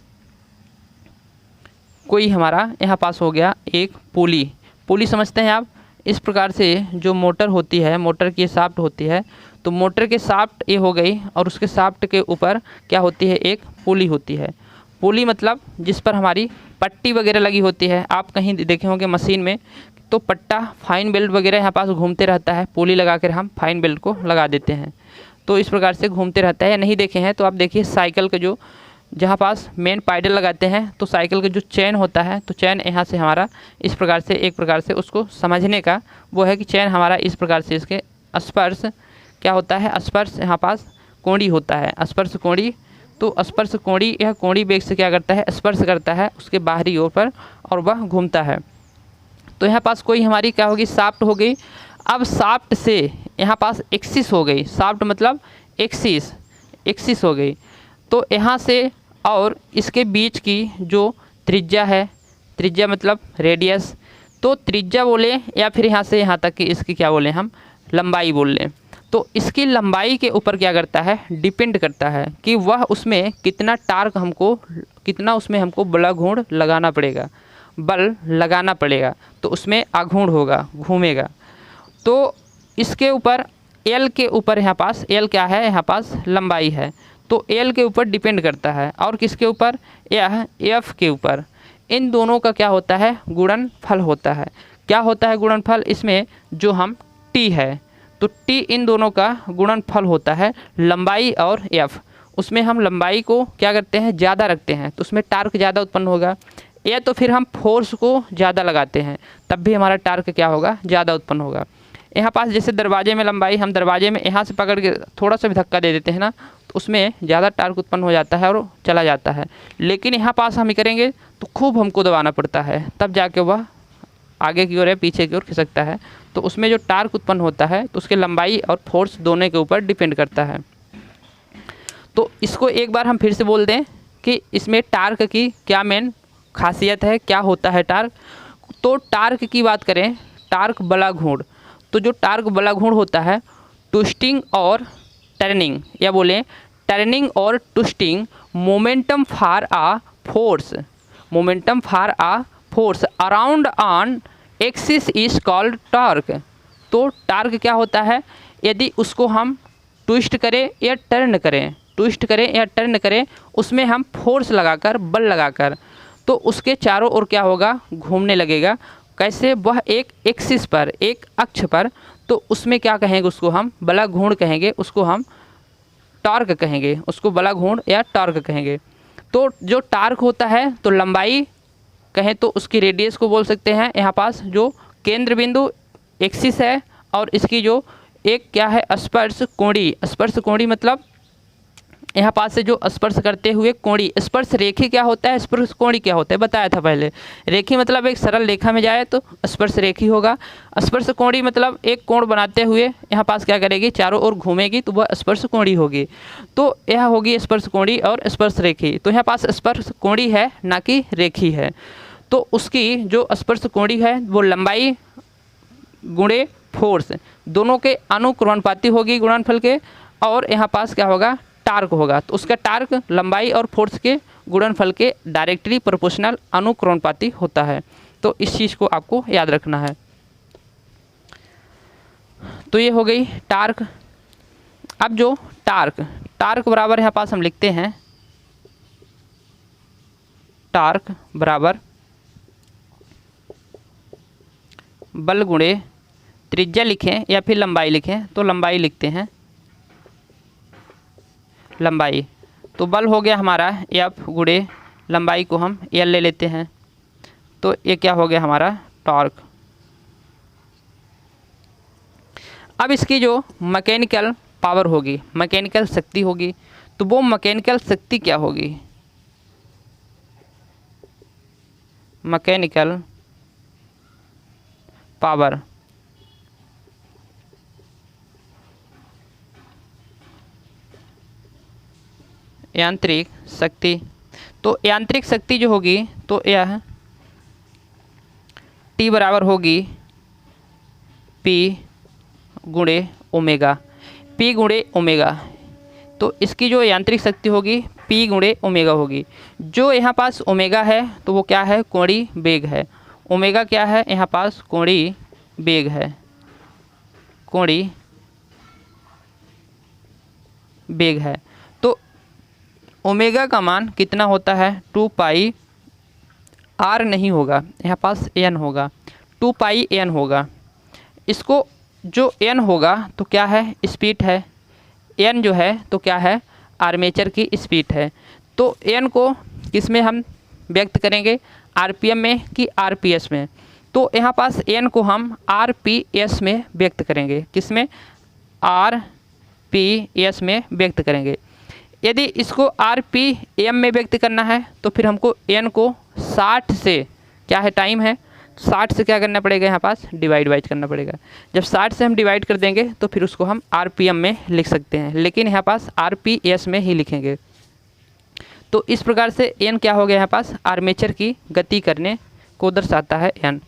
एक पुली समझते हैं आप। इस प्रकार से जो मोटर होती है, मोटर की शाफ्ट होती है, तो मोटर के शाफ्ट ये हो गई, और उसके शाफ्ट के ऊपर क्या होती है, एक पुली होती है। पुली मतलब जिस पर हमारी पट्टी वगैरह लगी होती है। आप कहीं देखे होंगे मशीन में, तो पट्टा, फाइन बेल्ट वगैरह यहाँ पास घूमते रहता है, पुली लगा कर हम फाइन बेल्ट को लगा देते हैं, तो इस प्रकार से घूमते रहता है। या नहीं देखे हैं तो आप देखिए साइकिल का जो, जहाँ पास मेन पाइडल लगाते हैं, तो साइकिल का जो चैन होता है, तो चैन यहाँ से हमारा इस प्रकार से, एक प्रकार से उसको समझने का वो है कि चैन हमारा इस प्रकार से, इसके स्पर्श क्या होता है, स्पर्श यहाँ पास कोड़ी होता है, स्पर्श कोड़ी। तो स्पर्श कोड़ी, यह कोड़ी वेग से क्या करता है, स्पर्श करता है उसके बाहरी ओर पर, और वह घूमता है। तो यहाँ पास कोई हमारी क्या होगी, शाफ्ट हो गई। अब शाफ्ट से यहाँ पास एक्सिस हो गई, शाफ्ट मतलब एक्सिस हो गई। तो यहाँ से और इसके बीच की जो त्रिज्या है, त्रिज्या मतलब रेडियस, तो त्रिज्या बोले या फिर यहाँ से यहाँ तक की इसकी क्या बोले हम, लंबाई बोल लें। तो इसकी लंबाई के ऊपर क्या करता है, डिपेंड करता है कि वह उसमें कितना टार्क हमको, कितना उसमें हमको बला घूर्ण लगाना पड़ेगा, बल लगाना पड़ेगा, तो उसमें आघूर्ण होगा, घूमेगा। तो इसके ऊपर एल के ऊपर यहाँ पास एल क्या है, यहाँ पास लंबाई है, तो एल के ऊपर डिपेंड करता है। और किसके ऊपर, यह एफ के ऊपर। इन दोनों का क्या होता है, गुणनफल होता है। क्या होता है गुणनफल, इसमें जो हम टी है, तो टी इन दोनों का गुणनफल होता है, लंबाई और एफ। उसमें हम लंबाई को क्या करते हैं, ज़्यादा रखते हैं, तो उसमें टार्क ज़्यादा उत्पन्न होगा। या तो फिर हम फोर्स को ज़्यादा लगाते हैं, तब भी हमारा टार्क क्या होगा, ज़्यादा उत्पन्न होगा। यहाँ पास जैसे दरवाजे में लंबाई, हम दरवाजे में यहाँ से पकड़ के थोड़ा सा भी धक्का दे देते हैं ना, तो उसमें ज़्यादा टार्क उत्पन्न हो जाता है और चला जाता है। लेकिन यहाँ पास हम करेंगे तो खूब हमको दबाना पड़ता है, तब जाके वह आगे की ओर या पीछे की ओर खिसकता है। तो उसमें जो टार्क उत्पन्न होता है, तो उसके लंबाई और फोर्स दोनों के ऊपर डिपेंड करता है। तो इसको एक बार हम फिर से बोल दें कि इसमें टार्क की क्या मेन खासियत है, क्या होता है टार्क। तो टार्क की बात करें, टार्क बलाघूर्ण, तो जो टार्क बलाघूर्ण होता है, ट्विस्टिंग और टर्निंग, या बोलें टर्निंग और twisting momentum for uh force, momentum for uh force around on axis is called torque. तो टार्क क्या होता है, यदि उसको हम ट्विस्ट करें या टर्न करें, ट्विस्ट करें या टर्न करें, उसमें हम फोर्स लगाकर, बल लगाकर, तो उसके चारों ओर क्या होगा, घूमने लगेगा। कैसे, वह एक एक्सिस पर, एक अक्ष पर, तो उसमें क्या कहेंगे, उसको हम बलाघूर्ण कहेंगे, उसको हम टॉर्क कहेंगे, उसको बलाघूर्ण या टॉर्क कहेंगे। तो जो टार्क होता है, तो लंबाई कहें तो उसकी रेडियस को बोल सकते हैं। यहाँ पास जो केंद्र बिंदु एक्सिस है, और इसकी जो एक क्या है, स्पर्श कोणी, स्पर्श कोणी मतलब यहाँ पास से जो स्पर्श करते हुए कोणी, स्पर्श रेखी क्या होता है, स्पर्श कोणी क्या होता है, बताया था पहले। रेखी मतलब एक सरल रेखा में जाए तो स्पर्श रेखी होगा, स्पर्श कोणी मतलब एक कोण बनाते हुए यहाँ पास क्या करेगी, चारों ओर घूमेगी, तो वह स्पर्श कोणी होगी। तो यह होगी स्पर्श कोणी और स्पर्श रेखी। तो यहाँ पास स्पर्श कोणी है, ना कि रेखी है। तो उसकी जो स्पर्श कोणी है, वो लंबाई गुणे फोर्स दोनों के अनुक्रमणपाती होगी गुणनफल के। और यहाँ पास क्या होगा, टार्क होगा, तो उसका टार्क लंबाई और फोर्स के गुणनफल के डायरेक्टली प्रोपोर्शनल अनुक्रमणपाती होता है। तो इस चीज़ को आपको याद रखना है। तो ये हो गई टार्क। अब जो टार्क, टार्क बराबर यहाँ पास हम लिखते हैं, टार्क बराबर बल गुणे त्रिज्या लिखें या फिर लंबाई लिखें, तो लंबाई लिखते हैं, लंबाई। तो बल हो गया हमारा एफ गुणे लंबाई को हम एल ले लेते हैं, तो ये क्या हो गया हमारा टॉर्क। अब इसकी जो मैकेनिकल पावर होगी, मैकेनिकल शक्ति होगी, तो वो मैकेनिकल शक्ति क्या होगी, मैकेनिकल पावर, यांत्रिक शक्ति। तो यांत्रिक शक्ति जो होगी, तो यह T बराबर होगी P गुणे ओमेगा, P गुणे ओमेगा। तो इसकी जो यांत्रिक शक्ति होगी P गुणे ओमेगा होगी। जो यहाँ पास ओमेगा है, तो वो क्या है, कोणीय वेग है। ओमेगा क्या है, यहाँ पास कोणीय वेग है, कोणीय वेग है। तो ओमेगा का मान कितना होता है, 2 पाई आर नहीं होगा, यहाँ पास एन होगा, 2 पाई एन होगा। इसको जो एन होगा तो क्या है, स्पीड है, एन जो है तो क्या है, आर्मेचर की स्पीड है। तो एन को किस में हम व्यक्त करेंगे, आरपीएम में कि आरपीएस में। तो यहाँ पास एन को हम आरपीएस में व्यक्त करेंगे, किस में, आरपीएस में व्यक्त करेंगे। यदि इसको आरपीएम में व्यक्त करना है, तो फिर हमको एन को 60 से, क्या है टाइम है, 60 से क्या करना पड़ेगा, यहाँ पास डिवाइड करना पड़ेगा। जब 60 से हम डिवाइड कर देंगे, तो फिर उसको हम आरपीएम में लिख सकते हैं, लेकिन यहाँ पास आरपीएस में ही लिखेंगे। तो इस प्रकार से एन क्या हो गया, यहाँ पास आर्मेचर की गति करने को दर्शाता है एन।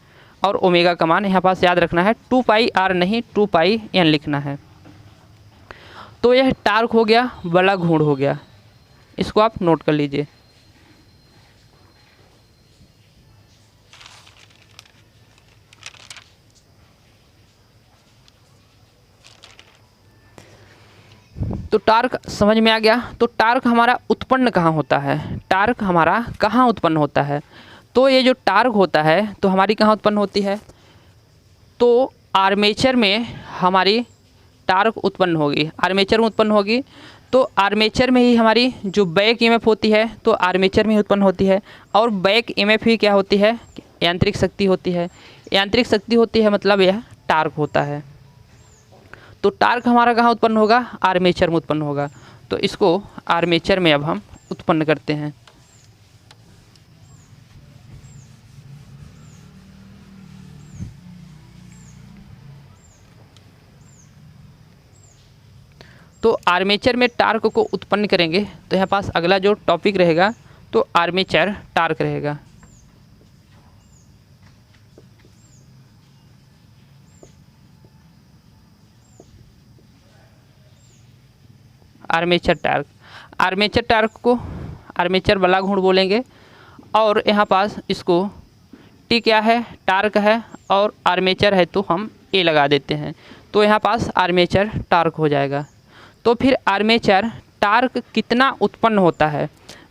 और ओमेगा का मान यहाँ पास याद रखना है, 2 पाई आर नहीं, 2 पाई एन लिखना है। तो यह टार्क हो गया, बलाघूर्ण हो गया, इसको आप नोट कर लीजिए। तो टार्क समझ में आ गया। तो टार्क हमारा उत्पन्न कहाँ होता है, टार्क हमारा कहाँ उत्पन्न होता है। तो ये जो टार्क होता है तो हमारी कहाँ उत्पन्न होती है, तो आर्मेचर में हमारी टार्क उत्पन्न होगी, आर्मेचर में उत्पन्न होगी। तो आर्मेचर में ही हमारी जो बैक ईएमएफ होती है तो आर्मेचर में ही उत्पन्न होती है। और बैक ईएमएफ ही क्या होती है, यांत्रिक शक्ति होती है। यांत्रिक शक्ति होती है मतलब यह टार्क होता है। तो टार्क हमारा कहाँ उत्पन्न होगा, आर्मेचर में उत्पन्न होगा। तो इसको आर्मेचर में अब हम उत्पन्न करते हैं। तो आर्मेचर में टार्क को उत्पन्न करेंगे तो यहाँ पास अगला जो टॉपिक रहेगा तो आर्मेचर टार्क रहेगा। आर्मेचर टार्क, आर्मेचर टार्क को आर्मेचर बला घूर्ण बोलेंगे। और यहाँ पास इसको टी क्या है, टार्क है, और आर्मेचर है तो हम ए लगा देते हैं। तो यहाँ पास आर्मेचर टार्क हो जाएगा। तो फिर आर्मेचर टार्क कितना उत्पन्न होता है,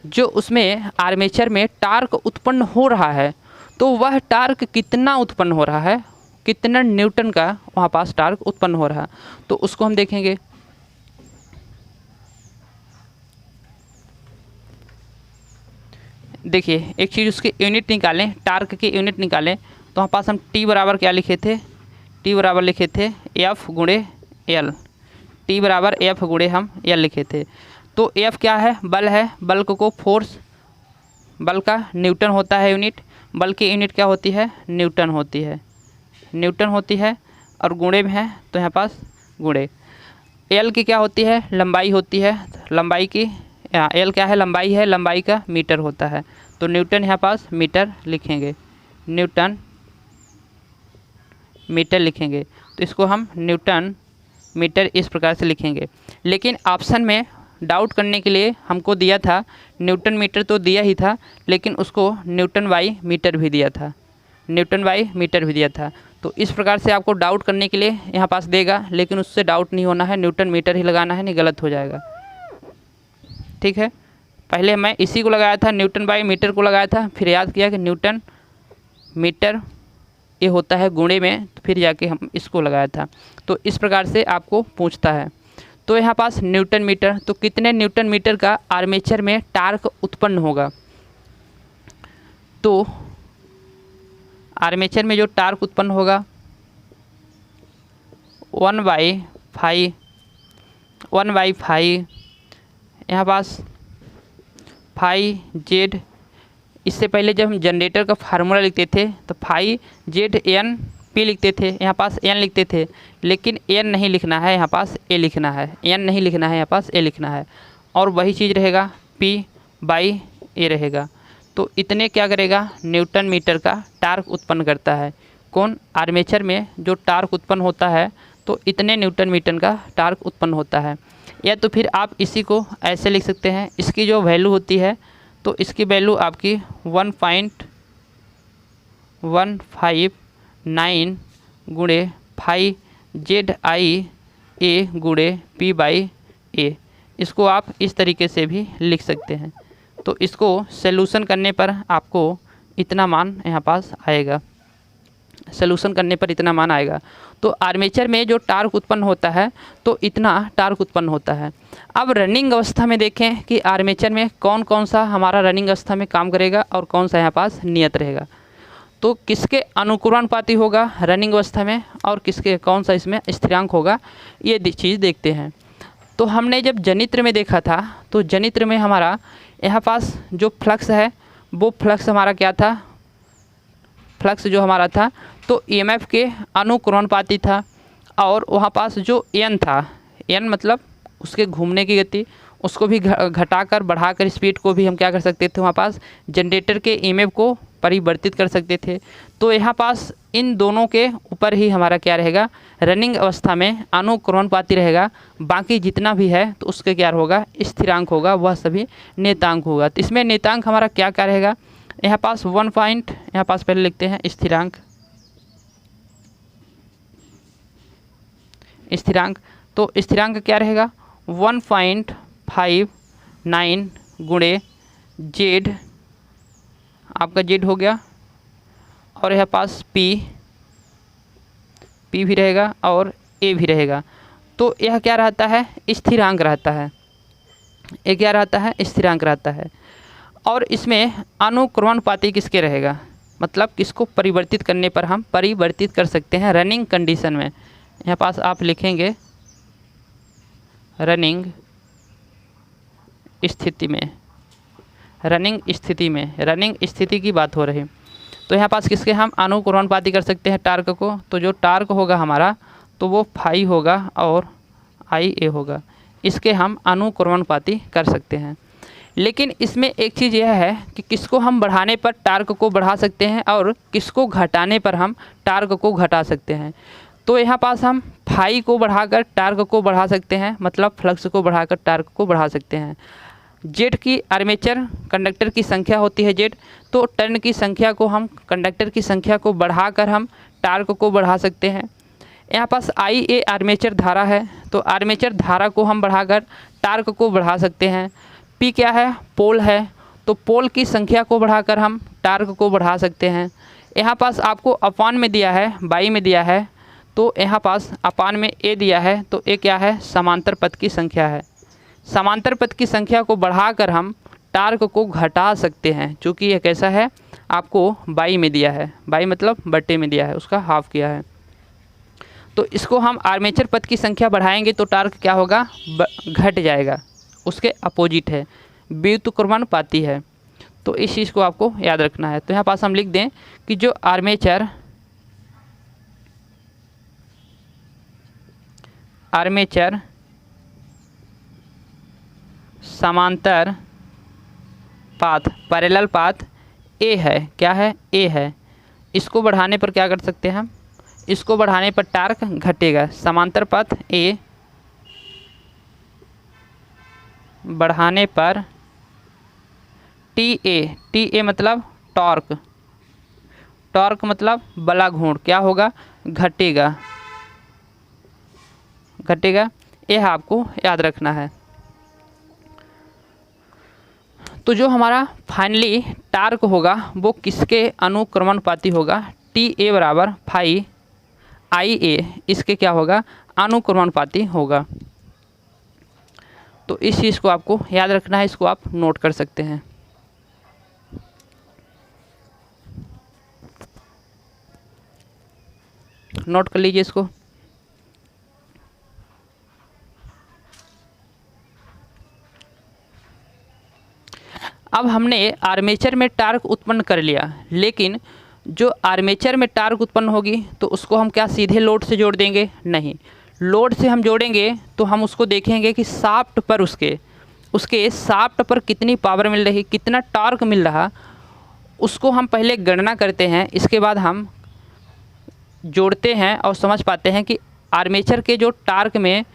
जो उसमें आर्मेचर में टार्क उत्पन्न हो रहा है तो वह टार्क कितना उत्पन्न हो रहा है, कितना न्यूटन का वहाँ पास टार्क उत्पन्न हो रहा है, तो उसको हम देखेंगे। देखिए एक चीज़ उसकी यूनिट निकालें, टार्क की यूनिट निकालें। तो वहाँ पास हम टी बराबर क्या लिखे थे, टी बराबर लिखे थे एफ गुणे एल, टी बराबर एफ गुणे हम एल लिखे थे। तो एफ क्या है, बल है, बल को फोर्स, बल का न्यूटन होता है यूनिट, बल की यूनिट क्या होती है, न्यूटन होती है, न्यूटन होती है। और गुणे में है तो यहाँ पास गुणे। एल की क्या होती है, लंबाई होती है, लंबाई की एल क्या है, लंबाई है, लंबाई का मीटर होता है। तो न्यूटन यहाँ पास मीटर लिखेंगे, न्यूटन मीटर लिखेंगे। तो इसको हम न्यूटन मीटर इस प्रकार से लिखेंगे। लेकिन ऑप्शन में डाउट करने के लिए हमको दिया था न्यूटन मीटर, तो दिया ही था, लेकिन उसको न्यूटन बाई मीटर भी दिया था, न्यूटन बाई मीटर भी दिया था। तो इस प्रकार से आपको डाउट करने के लिए यहाँ पास देगा, लेकिन उससे डाउट नहीं होना है, न्यूटन मीटर ही लगाना है, नहीं गलत हो जाएगा। ठीक है, पहले मैं इसी को लगाया था, न्यूटन बाई मीटर को लगाया था, फिर याद किया कि न्यूटन मीटर ये होता है गुणे में, तो फिर जाके हम इसको लगाया था। तो इस प्रकार से आपको पूछता है। तो यहाँ पास न्यूटन मीटर, तो कितने न्यूटन मीटर का आर्मेचर में टार्क उत्पन्न होगा। तो आर्मेचर में जो टार्क उत्पन्न होगा 1/5, 1/5 यहाँ पास 5Z। इससे पहले जब हम जनरेटर का फार्मूला लिखते थे तो 5ZNP लिखते थे, यहाँ पास N लिखते थे, लेकिन N नहीं लिखना है, यहाँ पास A लिखना है, N नहीं लिखना है, यहाँ पास A लिखना है। और वही चीज़ रहेगा P/A रहेगा। तो इतने क्या करेगा, न्यूटन मीटर का टार्क उत्पन्न करता है। कौन, आर्मेचर में जो टार्क उत्पन्न होता है तो इतने न्यूटन मीटर का टार्क उत्पन्न होता है। या तो फिर आप इसी को ऐसे लिख सकते हैं, इसकी जो वैल्यू होती है तो इसकी वैल्यू आपकी 1.159 गुणे 5ZIA गुणे P/A, इसको आप इस तरीके से भी लिख सकते हैं। तो इसको सॉल्यूशन करने पर आपको इतना मान यहाँ पास आएगा, सॉल्यूशन करने पर इतना मान आएगा। तो आर्मेचर में जो टार्क उत्पन्न होता है तो इतना टार्क उत्पन्न होता है। अब रनिंग अवस्था में देखें कि आर्मेचर में कौन कौन सा हमारा रनिंग अवस्था में काम करेगा और कौन सा यहाँ पास नियत रहेगा। तो किसके अनुक्रमानुपाती होगा रनिंग अवस्था में और किसके कौन सा इसमें स्थिरांक होगा, ये चीज़ देखते हैं। तो हमने जब जनित्र में देखा था तो जनित्र में हमारा यहाँ पास जो फ्लक्स है वो फ्लक्स हमारा क्या था, फ्लक्स जो हमारा था तो ईएमएफ के अनुक्रमानुपाती था। और वहाँ पास जो एन था, एन मतलब उसके घूमने की गति, उसको भी घटाकर बढ़ाकर स्पीड को भी हम क्या कर सकते थे, वहाँ पास जनरेटर के ईएमएफ को परिवर्तित कर सकते थे। तो यहाँ पास इन दोनों के ऊपर ही हमारा क्या रहेगा, रनिंग अवस्था में अनुक्रमानुपाती रहेगा। बाकी जितना भी है तो उसके क्या होगा, स्थिरांक होगा, वह सभी नियतांक होगा। तो इसमें नियतांक हमारा क्या क्या रहेगा, यहाँ पास 1 पॉइंट, यहाँ पास पहले लिखते हैं स्थिरांक, स्थिरांक। तो स्थिरांक क्या रहेगा 1.59 गुणे जेड, आपका जेड हो गया, और यहाँ पास पी भी रहेगा और ए भी रहेगा। तो यह क्या रहता है, स्थिरांक रहता है। ये क्या रहता है, स्थिरांक रहता है। और इसमें अनुक्रमानुपाती किसके रहेगा, मतलब किसको परिवर्तित करने पर हम परिवर्तित कर सकते हैं रनिंग कंडीशन में। यहाँ पास आप लिखेंगे रनिंग स्थिति में, रनिंग स्थिति की बात हो रही। तो यहाँ पास किसके हम अनुक्रमानुपाती कर सकते हैं टार्क को, तो जो टार्क होगा हमारा तो वो फाई होगा और आई ए होगा, इसके हम अनुक्रमानुपाती कर सकते हैं। लेकिन इसमें एक चीज़ यह है कि किसको हम बढ़ाने पर टार्क को बढ़ा सकते हैं और किसको घटाने पर हम टार्क को घटा सकते हैं। तो यहाँ पास हम फाई को बढ़ाकर टार्क को बढ़ा सकते हैं, मतलब फ्लक्स को बढ़ाकर टार्क को बढ़ा सकते हैं। जेड की आर्मेचर कंडक्टर की संख्या होती है जेड, तो टर्न की संख्या को हम कंडक्टर की संख्या को बढ़ाकर हम टार्क को बढ़ा सकते हैं। यहाँ पास आई ए आर्मेचर धारा है, तो आर्मेचर धारा को हम बढ़ाकर टार्क को बढ़ा सकते हैं। पी क्या है, पोल है, तो पोल की संख्या को बढ़ाकर हम टार्क को बढ़ा सकते हैं। यहाँ पास आपको अपान में दिया है, बाई में दिया है, तो यहाँ पास अपान में ए दिया है, तो ए क्या है, समांतर पथ की संख्या है। समांतर पथ की संख्या को बढ़ाकर हम टार्क को घटा सकते हैं, चूँकि यह कैसा है, आपको बाई में दिया है, बाई मतलब बट्टे में दिया है, उसका हाफ किया है। तो इसको हम आर्मेचर पथ की संख्या बढ़ाएंगे तो टार्क क्या होगा, घट जाएगा, उसके अपोजिट है, व्युत्क्रमानुपाती है। तो इस चीज़ को आपको याद रखना है। तो यहाँ पास हम लिख दें कि जो आर्मेचर समांतर पाथ पैरेलल पाथ ए है, क्या है, ए है, इसको बढ़ाने पर क्या कर सकते हैं हम, इसको बढ़ाने पर टार्क घटेगा। समांतर पथ ए बढ़ाने पर टी ए मतलब टॉर्क, टॉर्क मतलब बला घूर्ण, क्या होगा, घटेगा, यह आपको याद रखना है। तो जो हमारा फाइनली टार्क होगा वो किसके अनुक्रमानुपाती होगा, टी ए बराबर फाई आई ए, इसके क्या होगा, अनुक्रमानुपाती होगा। तो इस चीज़ को आपको याद रखना है, इसको आप नोट कर सकते हैं। नोट कर लीजिए इसको। अब हमने आर्मेचर में टार्क उत्पन्न कर लिया, लेकिन जो आर्मेचर में टार्क उत्पन्न होगी तो उसको हम क्या सीधे लोड से जोड़ देंगे, नहीं, लोड से हम जोड़ेंगे तो हम उसको देखेंगे कि शाफ्ट पर उसके शाफ्ट पर कितनी पावर मिल रही, कितना टॉर्क मिल रहा, उसको हम पहले गणना करते हैं, इसके बाद हम जोड़ते हैं और समझ पाते हैं कि आर्मेचर के जो टार्क में,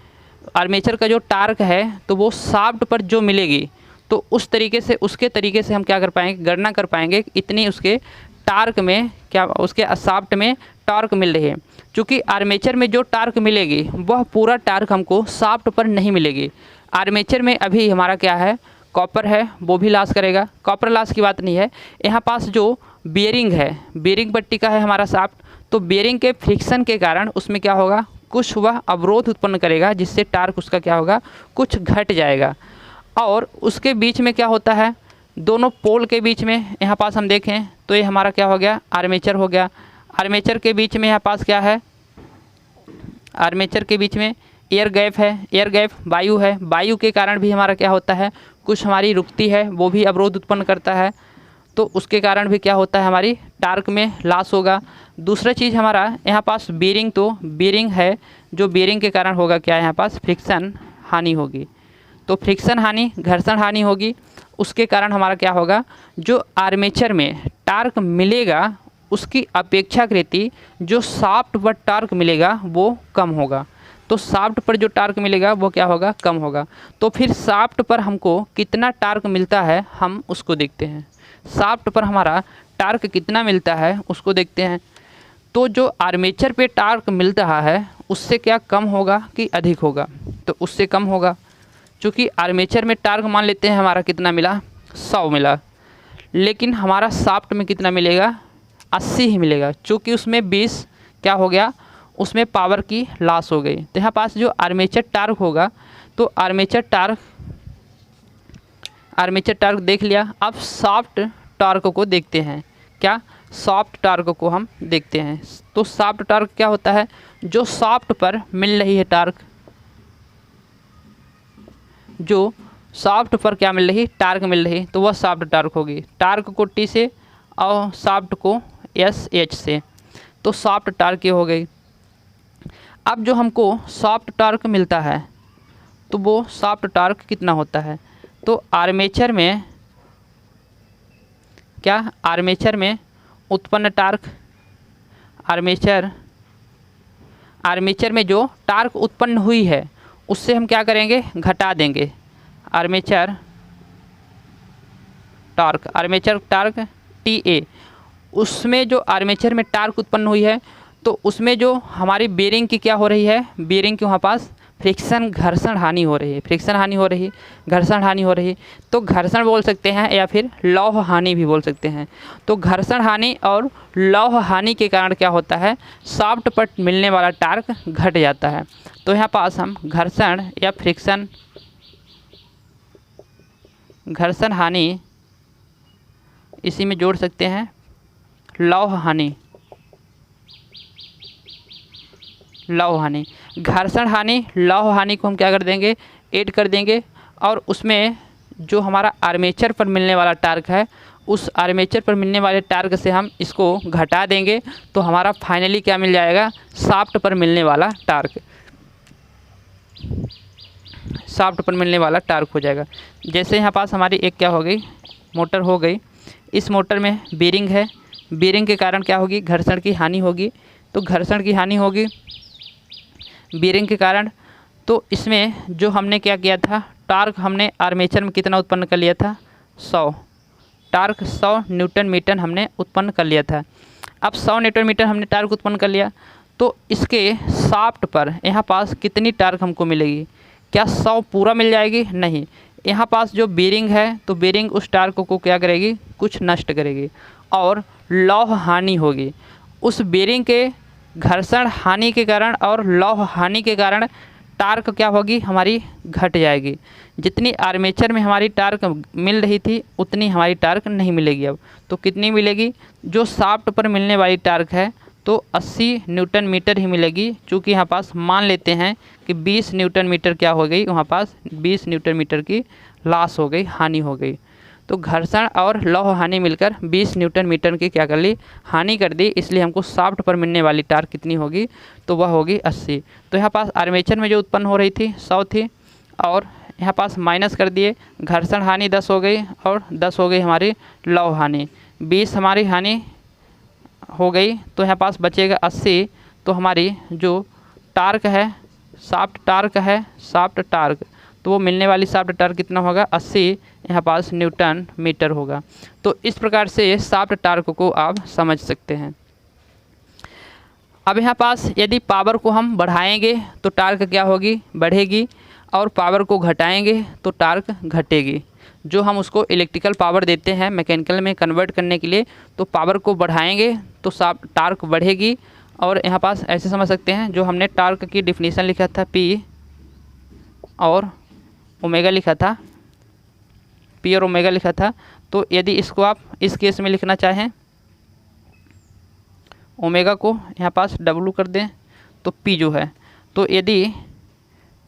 आर्मेचर का जो टार्क है तो वो शाफ्ट पर जो मिलेगी, तो उस तरीके से, उसके तरीके से हम क्या कर पाएंगे, गणना कर पाएंगे इतनी उसके टार्क में क्या, उसके शाफ्ट में टॉर्क मिल रही है। क्योंकि आर्मेचर में जो टार्क मिलेगी वह पूरा टार्क हमको शाफ्ट पर नहीं मिलेगी। आर्मेचर में अभी हमारा क्या है, कॉपर है, वो भी लॉस करेगा, कॉपर लॉस की बात नहीं है। यहाँ पास जो बियरिंग है, बियरिंग पट्टी का है हमारा शाफ्ट, तो बियरिंग के फ्रिक्शन के कारण उसमें क्या होगा, कुछ वह अवरोध उत्पन्न करेगा, जिससे टार्क उसका क्या होगा, कुछ घट जाएगा। और उसके बीच में क्या होता है, दोनों पोल के बीच में यहाँ पास हम देखें तो ये हमारा क्या हो गया, आर्मेचर हो गया। आर्मेचर के बीच में यहाँ पास क्या है, आर्मेचर के बीच में एयर गैप है, एयर गैप वायु है, वायु के कारण भी हमारा क्या होता है, कुछ हमारी रुकती है, वो भी अवरोध उत्पन्न करता है, तो उसके कारण भी क्या होता है, हमारी टार्क में लॉस होगा। दूसरा चीज़ हमारा यहाँ पास बियरिंग, तो बियरिंग है, जो बियरिंग के कारण होगा क्या, यहाँ पास फ्रिक्शन हानि होगी, तो फ्रिक्शन हानि, घर्षण हानि होगी, उसके कारण हमारा क्या होगा, जो आर्मेचर में टार्क मिलेगा उसकी अपेक्षाकृत जो शाफ्ट पर टार्क मिलेगा वो कम होगा। तो शाफ्ट पर जो टार्क मिलेगा वो क्या होगा, कम होगा। तो फिर शाफ्ट पर हमको कितना टार्क मिलता है हम उसको देखते हैं, शाफ्ट पर हमारा टार्क कितना मिलता है उसको देखते हैं। तो जो आर्मेचर पे टार्क मिल रहा है उससे क्या कम होगा कि अधिक होगा, तो उससे कम होगा। चूँकि आर्मेचर में टार्क मान लेते हैं हमारा कितना मिला, 100 मिला, लेकिन हमारा शाफ्ट में कितना मिलेगा, 80 ही मिलेगा, चूँकि उसमें 20 क्या हो गया, उसमें पावर की लॉस हो गई। तो यहाँ पास जो आर्मेचर टार्क होगा, तो आर्मेचर टार्क देख लिया। अब सॉफ्ट टार्क को देखते हैं, क्या सॉफ्ट टार्क को हम देखते हैं। तो सॉफ्ट टार्क क्या होता है, जो सॉफ्ट पर मिल रही है टार्क, जो सॉफ्ट पर क्या मिल रही, टार्क मिल रही, तो वह सॉफ्ट टार्क होगी। टार्क को टी से और सॉफ्ट को SH से, तो सॉफ्ट टार्क ये हो गई। अब जो हमको सॉफ्ट टार्क मिलता है, तो वो सॉफ्ट टार्क कितना होता है, तो आर्मेचर में क्या, आर्मेचर में उत्पन्न टार्क, आर्मेचर में जो टार्क उत्पन्न हुई है उससे हम क्या करेंगे, घटा देंगे। आर्मेचर टार्क TA, उसमें जो आर्मेचर में टार्क उत्पन्न हुई है, तो उसमें जो हमारी बेरिंग की क्या हो रही है, बेरिंग के वहाँ पास घर्षण हानि हो रही है, तो घर्षण बोल सकते हैं या फिर लौह हानि भी बोल सकते हैं। तो घर्षण हानि और लौह हानि के कारण क्या होता है, सॉफ्ट पर मिलने वाला टार्क घट जाता है। तो यहाँ पास हम घर्षण या घर्षण हानि इसी में जोड़ सकते हैं, लौह हानि, घर्षण हानि, लौह हानि को हम क्या कर देंगे, ऐड कर देंगे, और उसमें जो हमारा आर्मेचर पर मिलने वाला टार्क है, उस आर्मेचर पर मिलने वाले टार्क से हम इसको घटा देंगे, तो हमारा फाइनली क्या मिल जाएगा, शाफ्ट पर मिलने वाला टार्क, शाफ्ट पर मिलने वाला टार्क हो जाएगा। जैसे यहाँ पास हमारी एक क्या हो गई, मोटर हो गई, इस मोटर में बेरिंग है, बेरिंग के कारण क्या होगी, घर्षण की हानि होगी। तो घर्षण की हानि होगी बेरिंग के कारण, तो इसमें जो हमने क्या किया था, टार्क हमने आर्मेचर में कितना उत्पन्न कर लिया था, 100 टार्क, 100 न्यूटन मीटर हमने उत्पन्न कर लिया था। अब 100 न्यूटन मीटर हमने टार्क उत्पन्न कर लिया, तो इसके शाफ्ट पर यहाँ पास कितनी टार्क हमको मिलेगी, क्या 100 पूरा मिल जाएगी, नहीं, यहाँ पास जो बेरिंग है, तो बेरिंग उस टार्क को क्या करेगी, कुछ नष्ट करेगी, और लौह हानि होगी। उस बेरिंग के घर्षण हानि के कारण और लौह हानि के कारण टार्क क्या होगी, हमारी घट जाएगी। जितनी आर्मेचर में हमारी टार्क मिल रही थी, उतनी हमारी टार्क नहीं मिलेगी। अब तो कितनी मिलेगी, जो शाफ्ट पर मिलने वाली टार्क है, तो 80 न्यूटन मीटर ही मिलेगी। चूँकि यहाँ पास मान लेते हैं कि 20 न्यूटन मीटर क्या हो गई, वहाँ पास 20 न्यूटन मीटर की लॉस हो गई, हानि हो गई। तो घर्षण और लौह हानि मिलकर 20 न्यूटन मीटर की क्या कर ली, हानि कर दी। इसलिए हमको शाफ्ट पर मिलने वाली टार्क कितनी होगी, तो वह होगी 80। तो यहाँ पास आर्मेचर में जो उत्पन्न हो रही थी 100 थी, और यहाँ पास माइनस कर दिए, घर्षण हानि 10 हो गई, और 10 हो गई हमारी लौह हानि, 20 हमारी हानि हो गई, तो यहाँ पास बचेगा 80। तो हमारी जो टार्क है, शाफ्ट टार्क, तो वो मिलने वाली शाफ्ट टार्क कितना होगा, 80 यहाँ पास न्यूटन मीटर होगा। तो इस प्रकार से शाफ्ट टार्क को आप समझ सकते हैं। अब यहाँ पास यदि पावर को हम बढ़ाएंगे तो टार्क क्या होगी, बढ़ेगी, और पावर को घटाएंगे तो टार्क घटेगी। जो हम उसको इलेक्ट्रिकल पावर देते हैं मैकेनिकल में कन्वर्ट करने के लिए, तो पावर को बढ़ाएंगे तो टार्क बढ़ेगी। और यहाँ पास ऐसे समझ सकते हैं, जो हमने टार्क की डिफिनीशन लिखा था P और ओमेगा लिखा था, P और ओमेगा लिखा था, तो यदि इसको आप इस केस में लिखना चाहें, ओमेगा को यहाँ पास W कर दें तो P जो है, तो यदि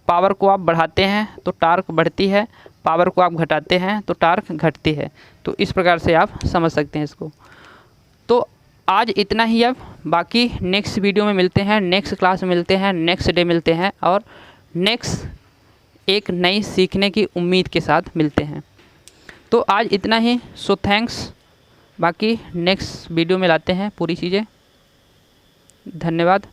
पावर को आप बढ़ाते हैं तो टार्क बढ़ती है, पावर को आप घटाते हैं तो टार्क घटती है। तो इस प्रकार से आप समझ सकते हैं इसको। तो आज इतना ही, अब बाकी नेक्स्ट वीडियो में मिलते हैं, नेक्स्ट क्लास में मिलते हैं, नेक्स्ट डे मिलते हैं, और नेक्स्ट एक नई सीखने की उम्मीद के साथ मिलते हैं। तो आज इतना ही, सो थैंक्स। बाकी नेक्स्ट वीडियो में लाते हैं पूरी चीज़ें। धन्यवाद।